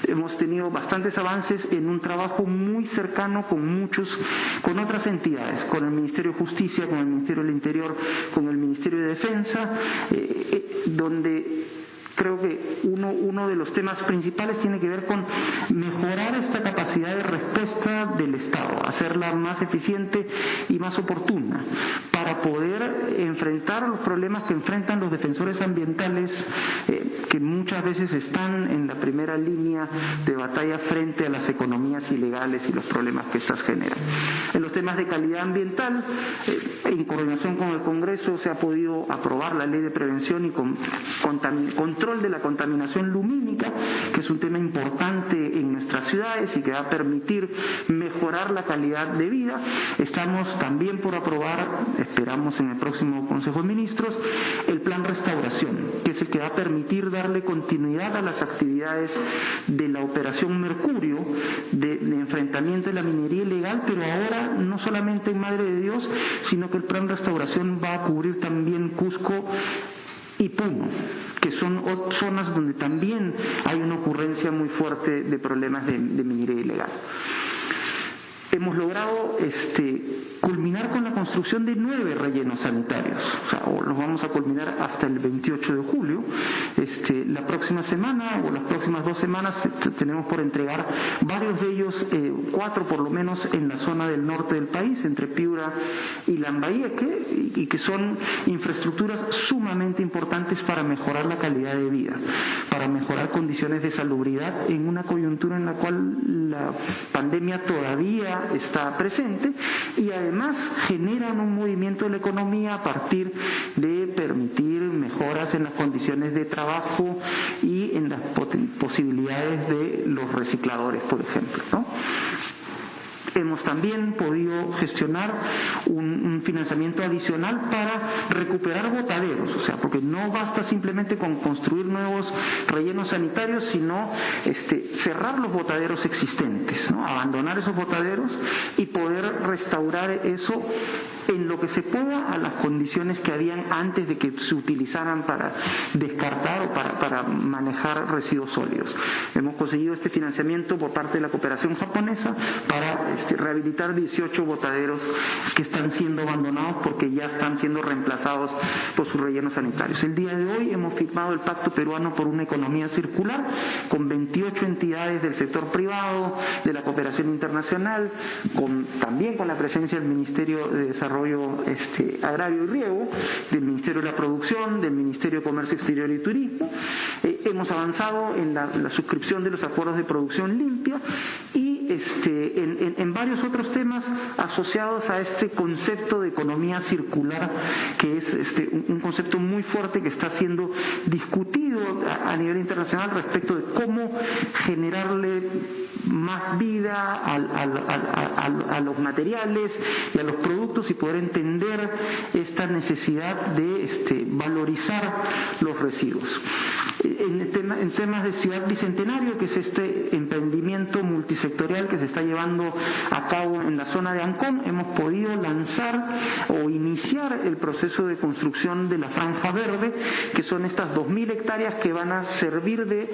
hemos tenido bastantes avances en un trabajo muy cercano con otras entidades, con el Ministerio de Justicia, con el Ministerio del Interior, con el Ministerio de Defensa, donde creo que uno de los temas principales tiene que ver con mejorar esta capacidad de respuesta del Estado, hacerla más eficiente y más oportuna, para poder enfrentar los problemas que enfrentan los defensores ambientales, que muchas veces están en la primera línea de batalla frente a las economías ilegales y los problemas que estas generan. En los temas de calidad ambiental, en coordinación con el Congreso, se ha podido aprobar la Ley de Prevención y Control de la Contaminación Lumínica, que es un tema importante en nuestras ciudades y que va a permitir mejorar la calidad de vida. Estamos también por aprobar, esperamos en el próximo Consejo de Ministros, el Plan Restauración, que es el que va a permitir darle continuidad a las actividades de la Operación Mercurio, de enfrentamiento de la minería ilegal, pero ahora no solamente en Madre de Dios, sino que el Plan Restauración va a cubrir también Cusco y Puno, que son zonas donde también hay una ocurrencia muy fuerte de problemas de minería ilegal. Hemos logrado culminar con la construcción de 9 rellenos sanitarios, o los vamos a culminar hasta el 28 de julio. La próxima semana o las próximas 2 semanas tenemos por entregar varios de ellos, 4 por lo menos en la zona del norte del país, entre Piura y Lambayeque, y que son infraestructuras sumamente importantes para mejorar la calidad de vida, para mejorar condiciones de salubridad en una coyuntura en la cual la pandemia todavía está presente, y además generan un movimiento de la economía a partir de permitir mejoras en las condiciones de trabajo y en las posibilidades de los recicladores, por ejemplo, ¿no? Hemos también podido gestionar un financiamiento adicional para recuperar botaderos, o sea, porque no basta simplemente con construir nuevos rellenos sanitarios, sino cerrar los botaderos existentes, ¿no? Abandonar esos botaderos y poder restaurar eso en lo que se pueda a las condiciones que habían antes de que se utilizaran para descartar o para manejar residuos sólidos. Hemos conseguido este financiamiento por parte de la cooperación japonesa para rehabilitar 18 botaderos que están siendo abandonados porque ya están siendo reemplazados por sus rellenos sanitarios. El día de hoy hemos firmado el Pacto Peruano por una Economía Circular con 28 entidades del sector privado, de la cooperación internacional, también con la presencia del Ministerio de Desarrollo Agrario y Riego, del Ministerio de la Producción, del Ministerio de Comercio Exterior y Turismo. Hemos avanzado en la suscripción de los acuerdos de producción limpia y en varios otros temas asociados a este concepto de economía circular, que es un concepto muy fuerte que está siendo discutido a nivel internacional respecto de cómo generarle más vida a los materiales y a los productos y poder entender esta necesidad de valorizar los residuos. En temas de Ciudad Bicentenario, que es este emprendimiento multisectorial que se está llevando a cabo en la zona de Ancón, hemos podido lanzar o iniciar el proceso de construcción de la Franja Verde, que son estas 2.000 hectáreas que van a servir de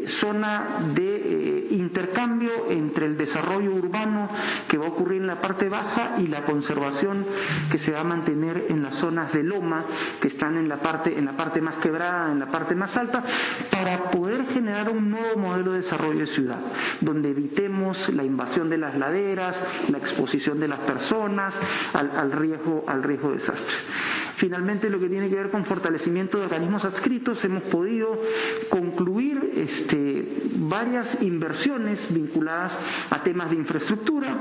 zona de intercambio entre el desarrollo urbano que va a ocurrir en la parte baja y la conservación que se va a mantener en las zonas de loma que están en la parte más quebrada, en la parte más alta, para poder generar un nuevo modelo de desarrollo de ciudad, donde evitemos la invasión de las laderas, la exposición de las personas al riesgo de desastres. Finalmente, lo que tiene que ver con fortalecimiento de organismos adscritos, hemos podido concluir varias inversiones vinculadas a temas de infraestructura,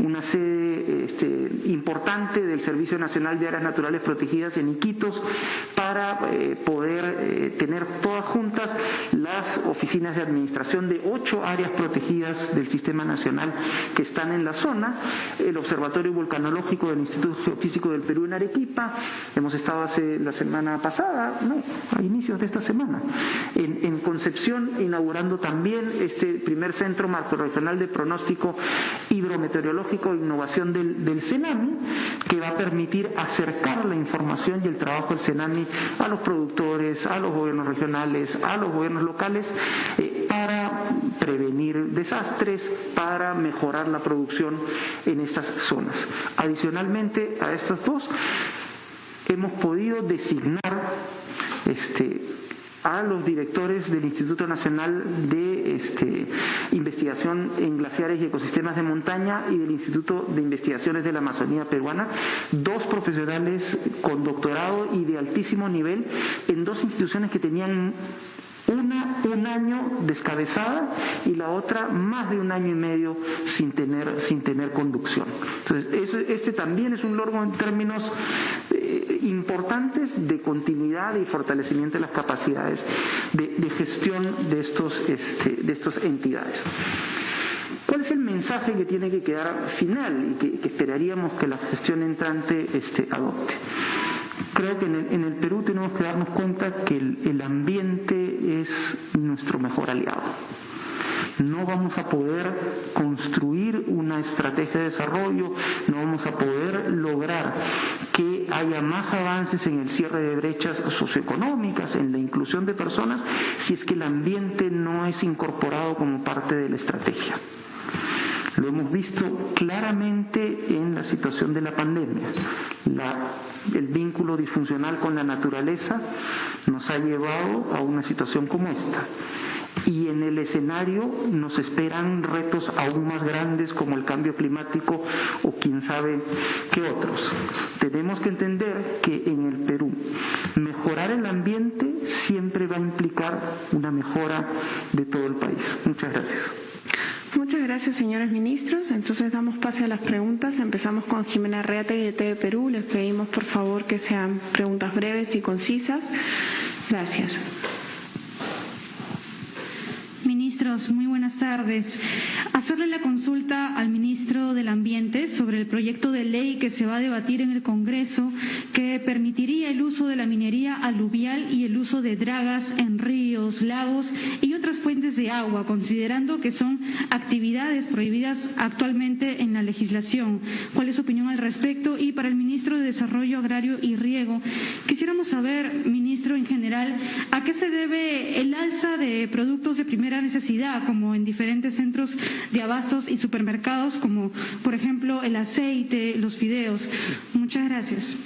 una sede importante del Servicio Nacional de Áreas Naturales Protegidas en Iquitos para poder tener todas juntas las oficinas de administración de 8 áreas protegidas del Sistema Nacional que están en la zona, el Observatorio Volcanológico del Instituto Geofísico del Perú en Arequipa. Hemos estado la semana pasada, a inicios de esta semana, en Concepción, inaugurando también este primer centro macrorregional de pronóstico hidrometeorológico e innovación del CENAMI, que va a permitir acercar la información y el trabajo del CENAMI a los productores, a los gobiernos regionales, a los gobiernos locales, para prevenir desastres, para mejorar la producción en estas zonas. Adicionalmente a estos dos, hemos podido designar a los directores del Instituto Nacional de Investigación en Glaciares y Ecosistemas de Montaña y del Instituto de Investigaciones de la Amazonía Peruana, 2 profesionales con doctorado y de altísimo nivel en 2 instituciones que tenían un año descabezada y la otra más de 1 año y medio sin tener conducción. Entonces, también es un logro en términos importantes de continuidad y fortalecimiento de las capacidades de gestión de estas entidades. ¿Cuál es el mensaje que tiene que quedar final y que esperaríamos que la gestión entrante adopte? Creo que en el Perú tenemos que darnos cuenta que el ambiente es nuestro mejor aliado. No vamos a poder construir una estrategia de desarrollo, no vamos a poder lograr que haya más avances en el cierre de brechas socioeconómicas, en la inclusión de personas, si es que el ambiente no es incorporado como parte de la estrategia. Lo hemos visto claramente en la situación de la pandemia. El vínculo disfuncional con la naturaleza nos ha llevado a una situación como esta. Y en el escenario nos esperan retos aún más grandes como el cambio climático o quién sabe qué otros. Tenemos que entender que en el Perú mejorar el ambiente siempre va a implicar una mejora de todo el país. Muchas gracias. Muchas gracias, señores ministros. Entonces damos pase a las preguntas. Empezamos con Jimena Arreategui de TV Perú. Les pedimos por favor que sean preguntas breves y concisas. Gracias. Ministros, muy buenas tardes. Hacerle la consulta al ministro de Ambiente sobre el proyecto de ley que se va a debatir en el Congreso que permitiría el uso de la minería aluvial y el uso de dragas en ríos, lagos y otras fuentes de agua, considerando que son actividades prohibidas actualmente en la legislación. ¿Cuál es su opinión al respecto? Y para el ministro de Desarrollo Agrario y Riego, quisiéramos saber, ministro, en general, ¿a qué se debe el alza de productos de primera necesidad, como en diferentes centros de abastos y supermercados, como por ejemplo el aceite, los fideos? Muchas gracias.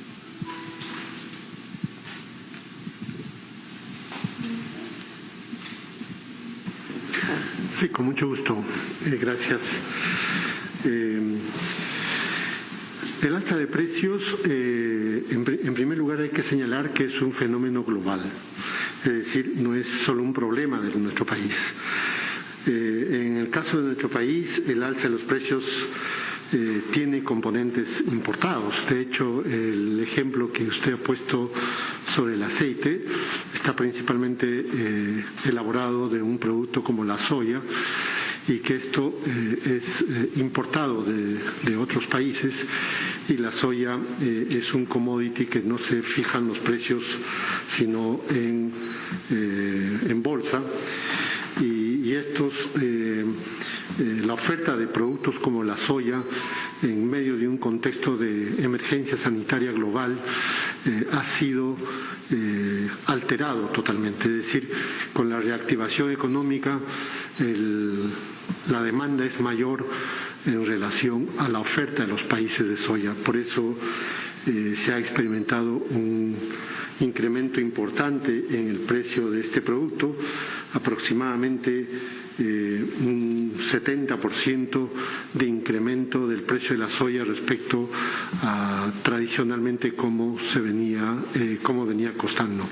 Sí, con mucho gusto. Gracias. El alza de precios, en primer lugar hay que señalar que es un fenómeno global, es decir, no es solo un problema de nuestro país. En el caso de nuestro país, el alza de los precios tiene componentes importados. De hecho, el ejemplo que usted ha puesto sobre el aceite está principalmente elaborado de un producto como la soya, y que esto es importado de otros países, y la soya es un commodity que no se fijan los precios sino en bolsa, y estos la oferta de productos como la soya en medio de un contexto de emergencia sanitaria global ha sido alterado totalmente. Es decir, con la reactivación económica la demanda es mayor en relación a la oferta de los países de soya. Por eso se ha experimentado un incremento importante en el precio de este producto, aproximadamente un 70% de incremento del precio de la soya respecto a tradicionalmente cómo venía costando.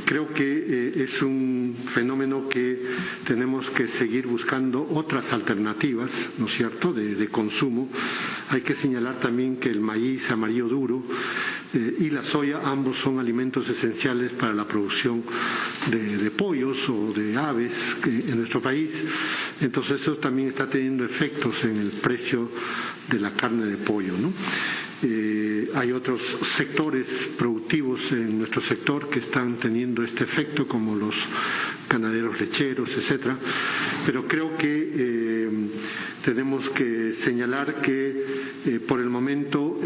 Creo que es un fenómeno que tenemos que seguir buscando otras alternativas, ¿no es cierto?, de consumo. Hay que señalar también que el maíz amarillo duro y la soya, ambos son alimentos esenciales para la producción de pollos o de aves en nuestro país. Entonces eso también está teniendo efectos en el precio de la carne de pollo, ¿no? Hay otros sectores productivos en nuestro sector que están teniendo este efecto, como los ganaderos lecheros, etcétera. Pero creo que tenemos que señalar que por el momento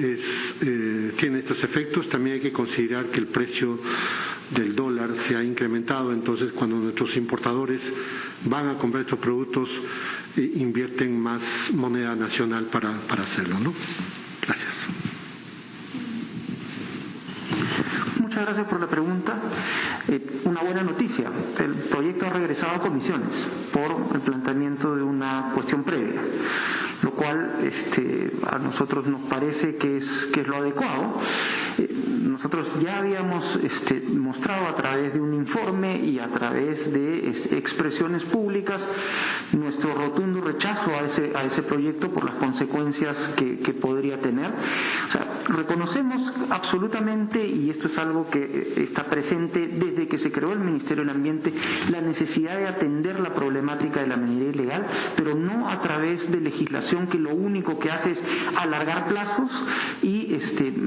tiene estos efectos. También hay que considerar que el precio del dólar se ha incrementado, entonces cuando nuestros importadores van a comprar estos productos invierten más moneda nacional para hacerlo, ¿no? Gracias. Muchas gracias por la pregunta. Una buena noticia, el proyecto ha regresado a comisiones por el planteamiento de una cuestión previa, lo cual a nosotros nos parece que es lo adecuado. Nosotros ya habíamos mostrado a través de un informe y a través de expresiones públicas nuestro rotundo rechazo a ese proyecto por las consecuencias que podría tener. O sea, reconocemos absolutamente, y esto es algo que está presente desde que se creó el Ministerio del Ambiente, la necesidad de atender la problemática de la minería ilegal, pero no a través de legislación que lo único que hace es alargar plazos y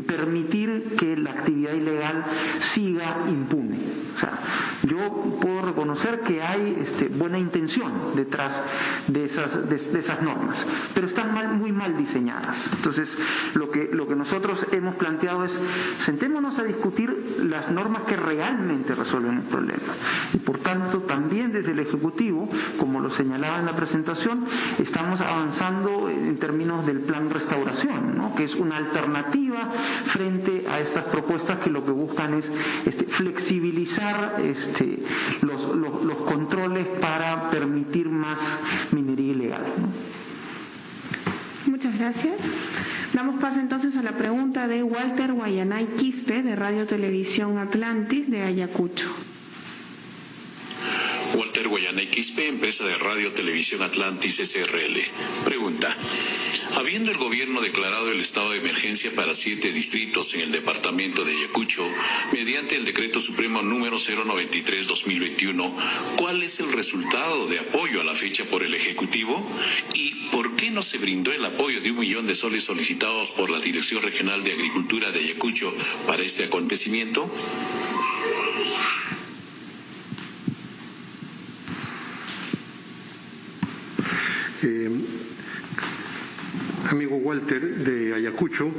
permitir que la actividad ilegal siga impune. O sea, yo puedo reconocer que hay buena intención detrás de esas normas, pero están muy mal diseñadas. Entonces, lo que nosotros hemos planteado es: sentémonos a discutir las normas que realmente resuelven el problema. Y por tanto, también desde el Ejecutivo, como lo señalaba en la presentación, estamos avanzando en términos del plan restauración, ¿no?, que es una alternativa frente a estas propuestas que lo que buscan es flexibilizar los controles para permitir más minería ilegal, ¿no? Muchas gracias. Damos paso entonces a la pregunta de Walter Guayanay Quispe, de Radio Televisión Atlantis, de Ayacucho. Walter Guayanay Quispe, empresa de Radio Televisión Atlantis SRL. Pregunta: Habiendo el gobierno declarado el estado de emergencia para 7 distritos en el departamento de Ayacucho, mediante el decreto supremo número 093/2021, ¿cuál es el resultado de apoyo a la fecha por el Ejecutivo? ¿Y por qué no se brindó el apoyo de 1 millón de soles solicitados por la Dirección Regional de Agricultura de Ayacucho para este acontecimiento? Amigo Walter de Ayacucho,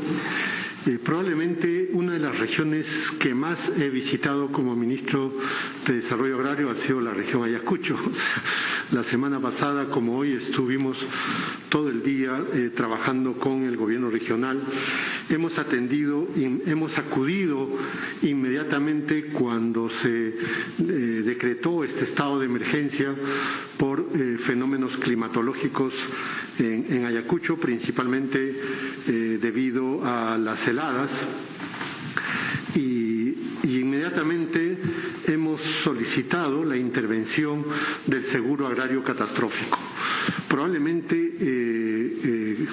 probablemente una de las regiones que más he visitado como ministro de Desarrollo Agrario ha sido la región Ayacucho. La semana pasada, como hoy, estuvimos todo el día trabajando con el gobierno regional. Hemos acudido inmediatamente cuando se decretó este estado de emergencia por fenómenos climatológicos en Ayacucho, principalmente debido a las heladas, y inmediatamente hemos solicitado la intervención del seguro agrario catastrófico. Probablemente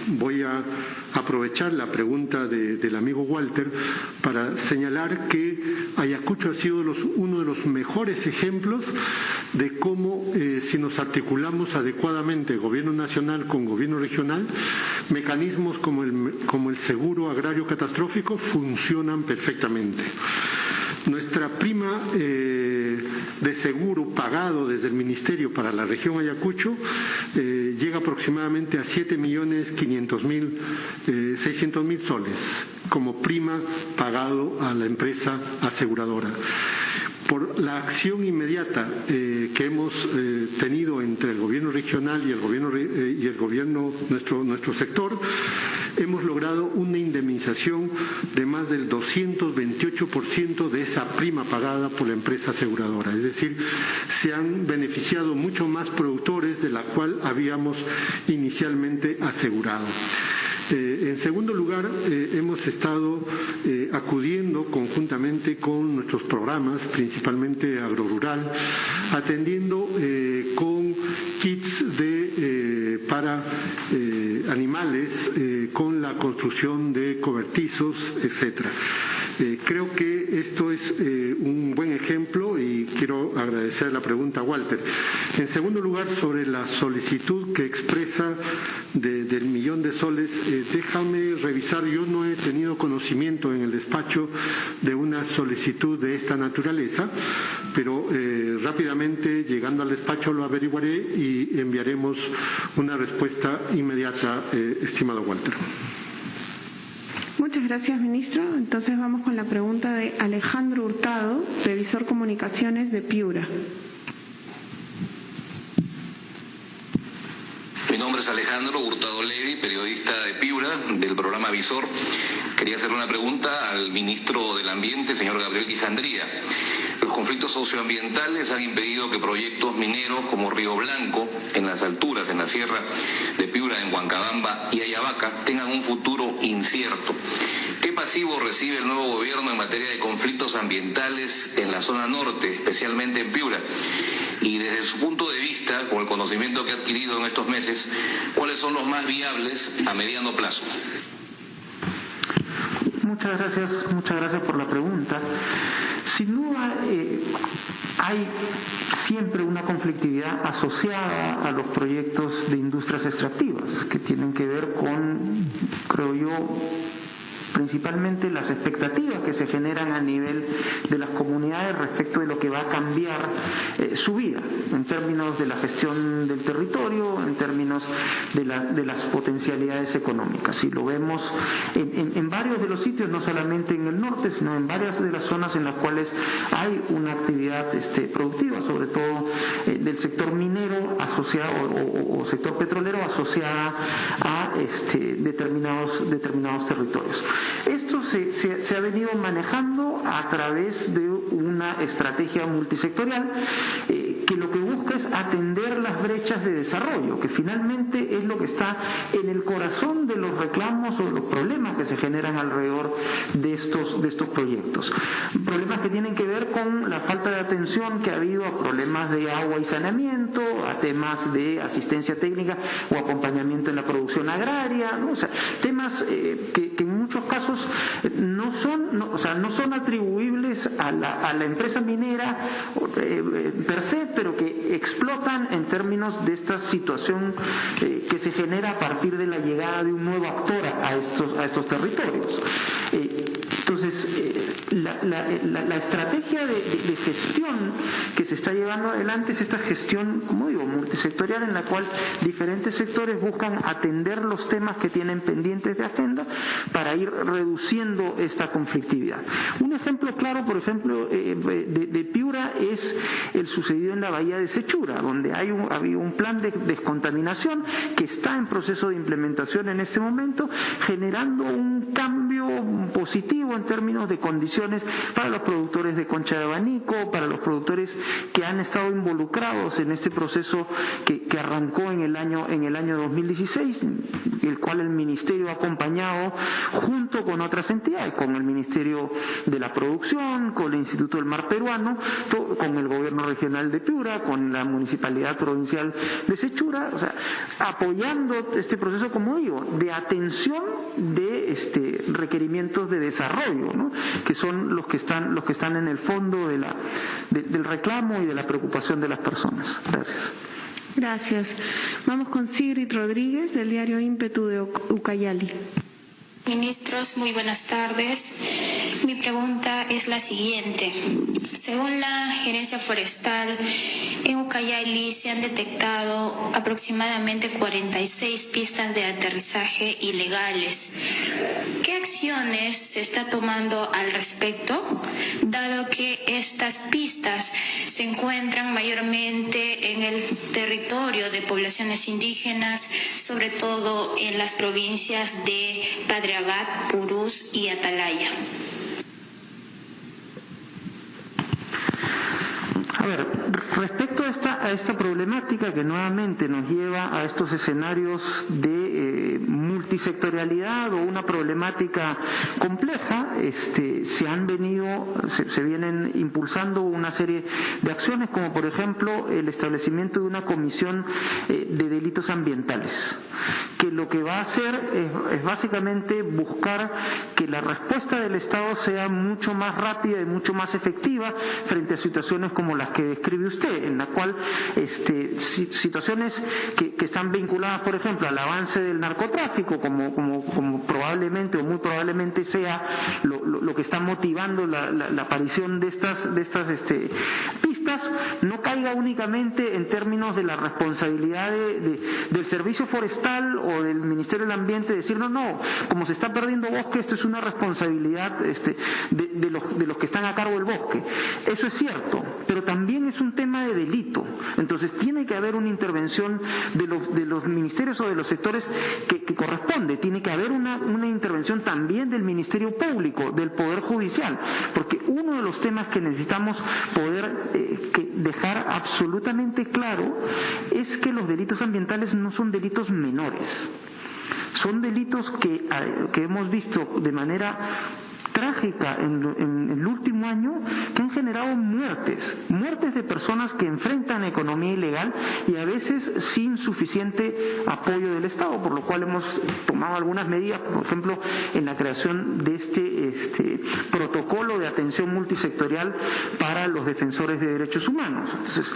voy a aprovechar la pregunta del amigo Walter para señalar que Ayacucho ha sido uno de los mejores ejemplos de cómo, si nos articulamos adecuadamente gobierno nacional con gobierno regional, mecanismos como el seguro agrario catastrófico funcionan perfectamente. Nuestra prima de seguro pagado desde el Ministerio para la región Ayacucho llega aproximadamente a 7.500.600.000 soles como prima pagado a la empresa aseguradora. Por la acción inmediata que hemos tenido entre el gobierno regional y el gobierno nuestro sector, hemos logrado una indemnización de más del 228% de esa prima pagada por la empresa aseguradora. Es decir, se han beneficiado mucho más productores de la cual habíamos inicialmente asegurado. En segundo lugar, hemos estado acudiendo conjuntamente con nuestros programas, principalmente agrorural, atendiendo con kits para animales, con la construcción de cobertizos, etcétera. Creo que esto es un buen ejemplo y quiero agradecer la pregunta a Walter. En segundo lugar, sobre la solicitud que expresa del millón de soles, déjame revisar. Yo no he tenido conocimiento en el despacho de una solicitud de esta naturaleza, pero rápidamente, llegando al despacho, lo averiguaré y enviaremos una respuesta inmediata, estimado Walter. Muchas gracias, ministro. Entonces vamos con la pregunta de Alejandro Hurtado, de Visor Comunicaciones de Piura. Mi nombre es Alejandro Hurtado Levi, periodista de Piura, del programa Visor. Quería hacer una pregunta al ministro del Ambiente, señor Gabriel Quijandría. Los conflictos socioambientales han impedido que proyectos mineros como Río Blanco, en las alturas, en la sierra de Piura, en Huancabamba y Ayabaca, tengan un futuro incierto. ¿Qué pasivo recibe el nuevo gobierno en materia de conflictos ambientales en la zona norte, especialmente en Piura? Y desde su punto de vista, con el conocimiento que ha adquirido en estos meses, ¿cuáles son los más viables a mediano plazo? Muchas gracias por la pregunta. Sin duda hay siempre una conflictividad asociada a los proyectos de industrias extractivas que tienen que ver con, creo yo, principalmente las expectativas que se generan a nivel de las comunidades respecto de lo que va a cambiar su vida, en términos de la gestión del territorio, en términos de las potencialidades económicas. Y lo vemos en varios de los sitios, no solamente en el norte, sino en varias de las zonas en las cuales hay una actividad productiva, sobre todo del sector minero asociado o sector petrolero asociada a determinados territorios. Esto se ha venido manejando a través de una estrategia multisectorial que lo que busca es atender las brechas de desarrollo, que finalmente es lo que está en el corazón de los reclamos o de los problemas que se generan alrededor de estos proyectos. Problemas que tienen que ver con la falta de atención que ha habido a problemas de agua y saneamiento, a temas de asistencia técnica o acompañamiento en la producción agraria, ¿no? O sea, temas que en muchos casos no son atribuibles a la empresa minera per se, pero que explotan en términos de esta situación que se genera a partir de la llegada de un nuevo actor a estos territorios. Entonces, la estrategia de gestión que se está llevando adelante es esta gestión, como digo, multisectorial, en la cual diferentes sectores buscan atender los temas que tienen pendientes de agenda para ir reduciendo esta conflictividad. Un ejemplo claro, por ejemplo, de Piura es el sucedido en la bahía de Sechura, donde ha habido un plan de descontaminación que está en proceso de implementación en este momento, generando un cambio positivo en términos de condiciones para los productores de concha de abanico, para los productores que han estado involucrados en este proceso que arrancó en el año 2016, el cual el Ministerio ha acompañado junto con otras entidades, con el Ministerio de la Producción, con el Instituto del Mar Peruano, con el Gobierno Regional de Piura, con la Municipalidad Provincial de Sechura, o sea, apoyando este proceso, como digo, de atención de requerimientos de desarrollo, ¿no? Que son los que están en el fondo del reclamo y de la preocupación de las personas. Gracias. Gracias. Vamos con Sigrid Rodríguez, del diario Ímpetu de Ucayali. Ministros, muy buenas tardes. Mi pregunta es la siguiente. Según la Gerencia Forestal, en Ucayali se han detectado aproximadamente 46 pistas de aterrizaje ilegales. ¿Qué acciones se está tomando al respecto, dado que estas pistas se encuentran mayormente en el territorio de poblaciones indígenas, sobre todo en las provincias de Padre Abad, Purús y Atalaya? A ver, respecto a esta problemática que nuevamente nos lleva a estos escenarios de multisectorialidad o una problemática compleja, se vienen impulsando una serie de acciones, como por ejemplo el establecimiento de una comisión de delitos ambientales, que lo que va a hacer es básicamente buscar que la respuesta del Estado sea mucho más rápida y mucho más efectiva frente a situaciones como las que describe usted, en la cual situaciones que están vinculadas, por ejemplo, al avance del narcotráfico, como probablemente o muy probablemente sea lo que está motivando la aparición de estas pistas, no caiga únicamente en términos de la responsabilidad del Servicio Forestal o del Ministerio del Ambiente, decir no, como se está perdiendo bosque, esto es una responsabilidad de los que están a cargo del bosque. Eso es cierto, pero también es un tema de delito. Entonces tiene que haber una intervención de los ministerios o de los sectores que corresponde. Tiene que haber una intervención también del Ministerio Público, del Poder Judicial, porque uno de los temas que necesitamos poder dejar absolutamente claro es que los delitos ambientales no son delitos menores. Son delitos que hemos visto de manera trágica en el último año, que han generado muertes de personas que enfrentan economía ilegal y a veces sin suficiente apoyo del Estado, por lo cual hemos tomado algunas medidas, por ejemplo, en la creación de este protocolo de atención multisectorial para los defensores de derechos humanos. Entonces,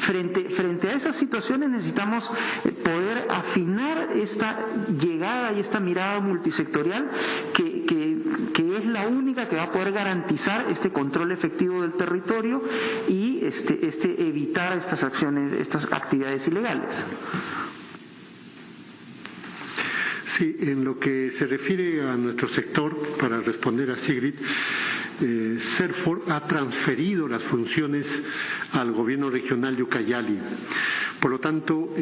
frente a esas situaciones necesitamos poder afinar esta llegada y esta mirada multisectorial que es la única que va a poder garantizar este control efectivo del territorio y evitar estas acciones, estas actividades ilegales. Sí, en lo que se refiere a nuestro sector, para responder a Sigrid, Serfor ha transferido las funciones al gobierno regional de Ucayali. Por lo tanto,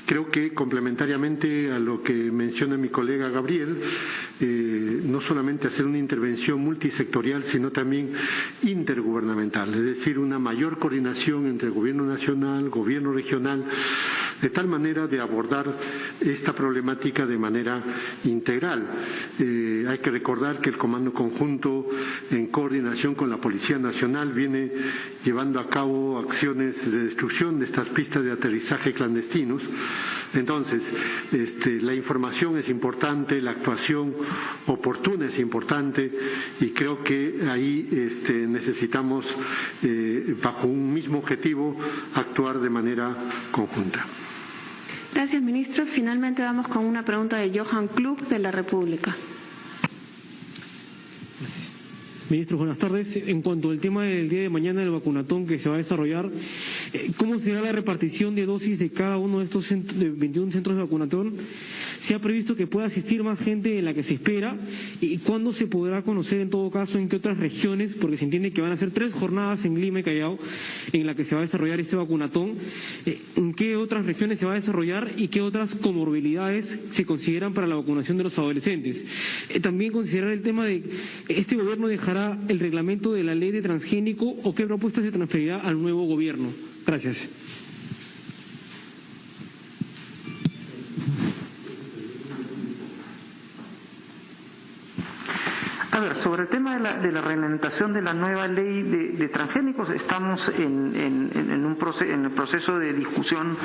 Creo que complementariamente a lo que menciona mi colega Gabriel, no solamente hacer una intervención multisectorial, sino también intergubernamental, es decir, una mayor coordinación entre el gobierno nacional, gobierno regional, de tal manera de abordar esta problemática de manera integral. Hay que recordar que el Comando Conjunto, en coordinación con la Policía Nacional, viene llevando a cabo acciones de destrucción de estas pistas de aterrizaje clandestinos. Entonces, la información es importante, la actuación oportuna es importante, y creo que ahí necesitamos, bajo un mismo objetivo, actuar de manera conjunta. Gracias, ministros. Finalmente vamos con una pregunta de Johan Klug, de La República. Ministro, buenas tardes. En cuanto al tema del día de mañana del vacunatón que se va a desarrollar, ¿cómo será la repartición de dosis de cada uno de estos 21 centros de vacunatón? ¿Se ha previsto que pueda asistir más gente de la que se espera? ¿Y cuándo se podrá conocer, en todo caso, en qué otras regiones? Porque se entiende que van a ser 3 jornadas en Lima y Callao en la que se va a desarrollar este vacunatón. ¿En qué otras regiones se va a desarrollar y qué otras comorbilidades se consideran para la vacunación de los adolescentes? También considerar el tema de este gobierno dejará el reglamento de la ley de transgénico, o qué propuesta se transferirá al nuevo gobierno. Gracias. A ver, sobre el tema de la reglamentación de la nueva ley de transgénicos, estamos en el proceso de discusión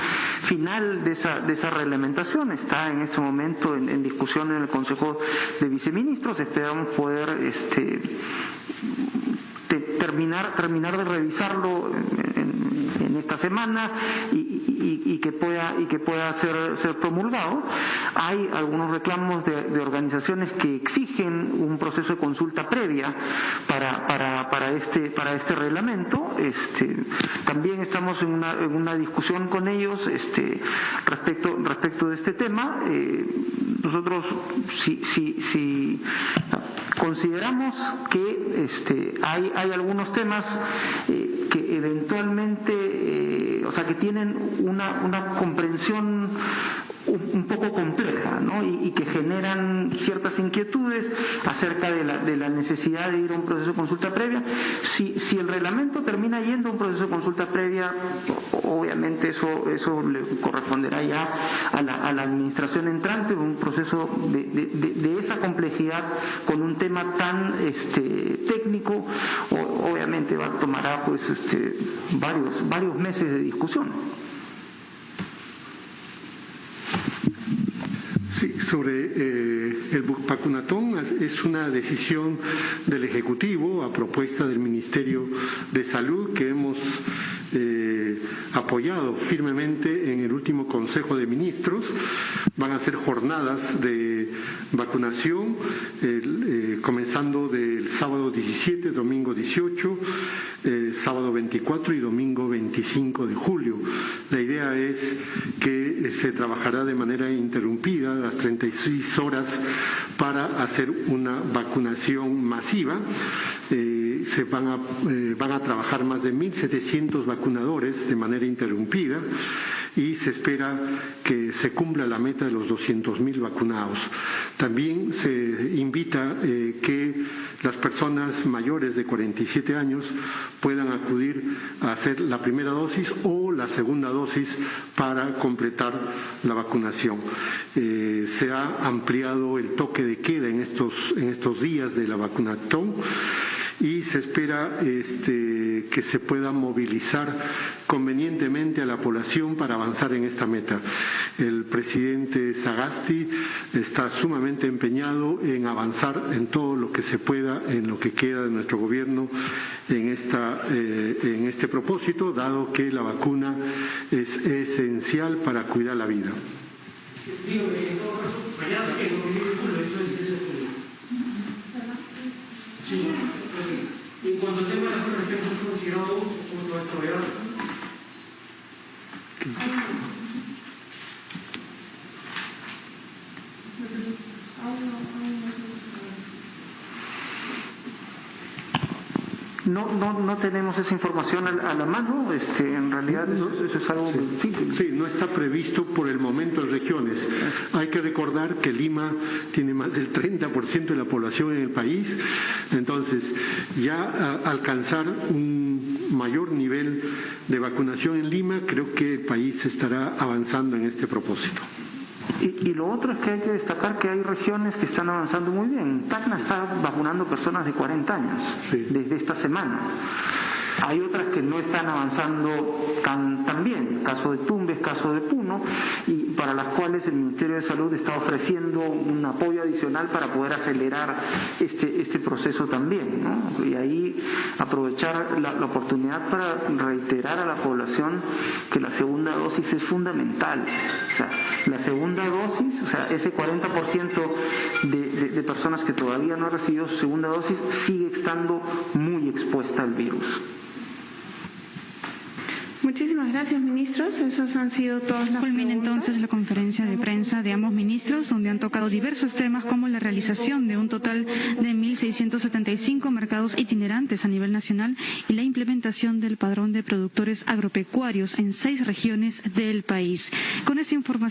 final de esa reglamentación. Está en este momento en discusión en el Consejo de Viceministros. Esperamos poder terminar de revisarlo en esta semana y que pueda ser promulgado. Hay algunos reclamos de organizaciones que exigen un proceso de consulta previa para este reglamento. También estamos en una discusión con ellos respecto de este tema. Nosotros si consideramos que hay algunos temas que eventualmente, que tienen una comprensión un poco compleja, ¿no? y que generan ciertas inquietudes acerca de la necesidad de ir a un proceso de consulta previa. Si el reglamento termina yendo a un proceso de consulta previa, obviamente eso le corresponderá ya a la administración entrante, un proceso de esa complejidad con un tema tan técnico, obviamente tomará pues varios meses de discusión. Sí, sobre el vacunatón, es una decisión del Ejecutivo a propuesta del Ministerio de Salud que hemos apoyado firmemente en el último Consejo de Ministros. Van a ser jornadas de vacunación comenzando del sábado 17, domingo 18, sábado 24 y domingo 25 de julio. La idea es que se trabajará de manera ininterrumpida las 36 horas para hacer una vacunación masiva. Se van a trabajar más de 1.700 vacunadores de manera interrumpida, y se espera que se cumpla la meta de los 200.000 vacunados. También se invita que las personas mayores de 47 años puedan acudir a hacer la primera dosis o la segunda dosis para completar la vacunación. Se ha ampliado el toque de queda en estos días de la vacunatón, y se espera que se pueda movilizar convenientemente a la población para avanzar en esta meta. El presidente Sagasti está sumamente empeñado en avanzar en todo lo que se pueda, en lo que queda de nuestro gobierno, en este propósito, dado que la vacuna es esencial para cuidar la vida. En cuanto al tema de las emergencias, ¿cómo se va a desarrollar? No tenemos esa información a la mano. En realidad eso es algo sí, no está previsto por el momento en regiones. Hay que recordar que Lima tiene más del 30% de la población en el país, entonces ya alcanzar un mayor nivel de vacunación en Lima, creo que el país estará avanzando en este propósito. Y lo otro es que hay que destacar que hay regiones que están avanzando muy bien. Tacna está vacunando personas de 40 años desde esta semana. Hay otras que no están avanzando tan bien, caso de Tumbes, caso de Puno, y para las cuales el Ministerio de Salud está ofreciendo un apoyo adicional para poder acelerar este proceso también, ¿no? Y ahí aprovechar la oportunidad para reiterar a la población que la segunda dosis es fundamental. O sea, la segunda dosis, o sea, ese 40% de personas que todavía no han recibido su segunda dosis sigue estando muy expuesta al virus. Muchísimas gracias, ministros. Esas han sido todas las Culmina preguntas. entonces la conferencia de prensa de ambos ministros, donde han tocado diversos temas como la realización de un total de 1.675 mercados itinerantes a nivel nacional y la implementación del padrón de productores agropecuarios en 6 regiones del país. Con esta información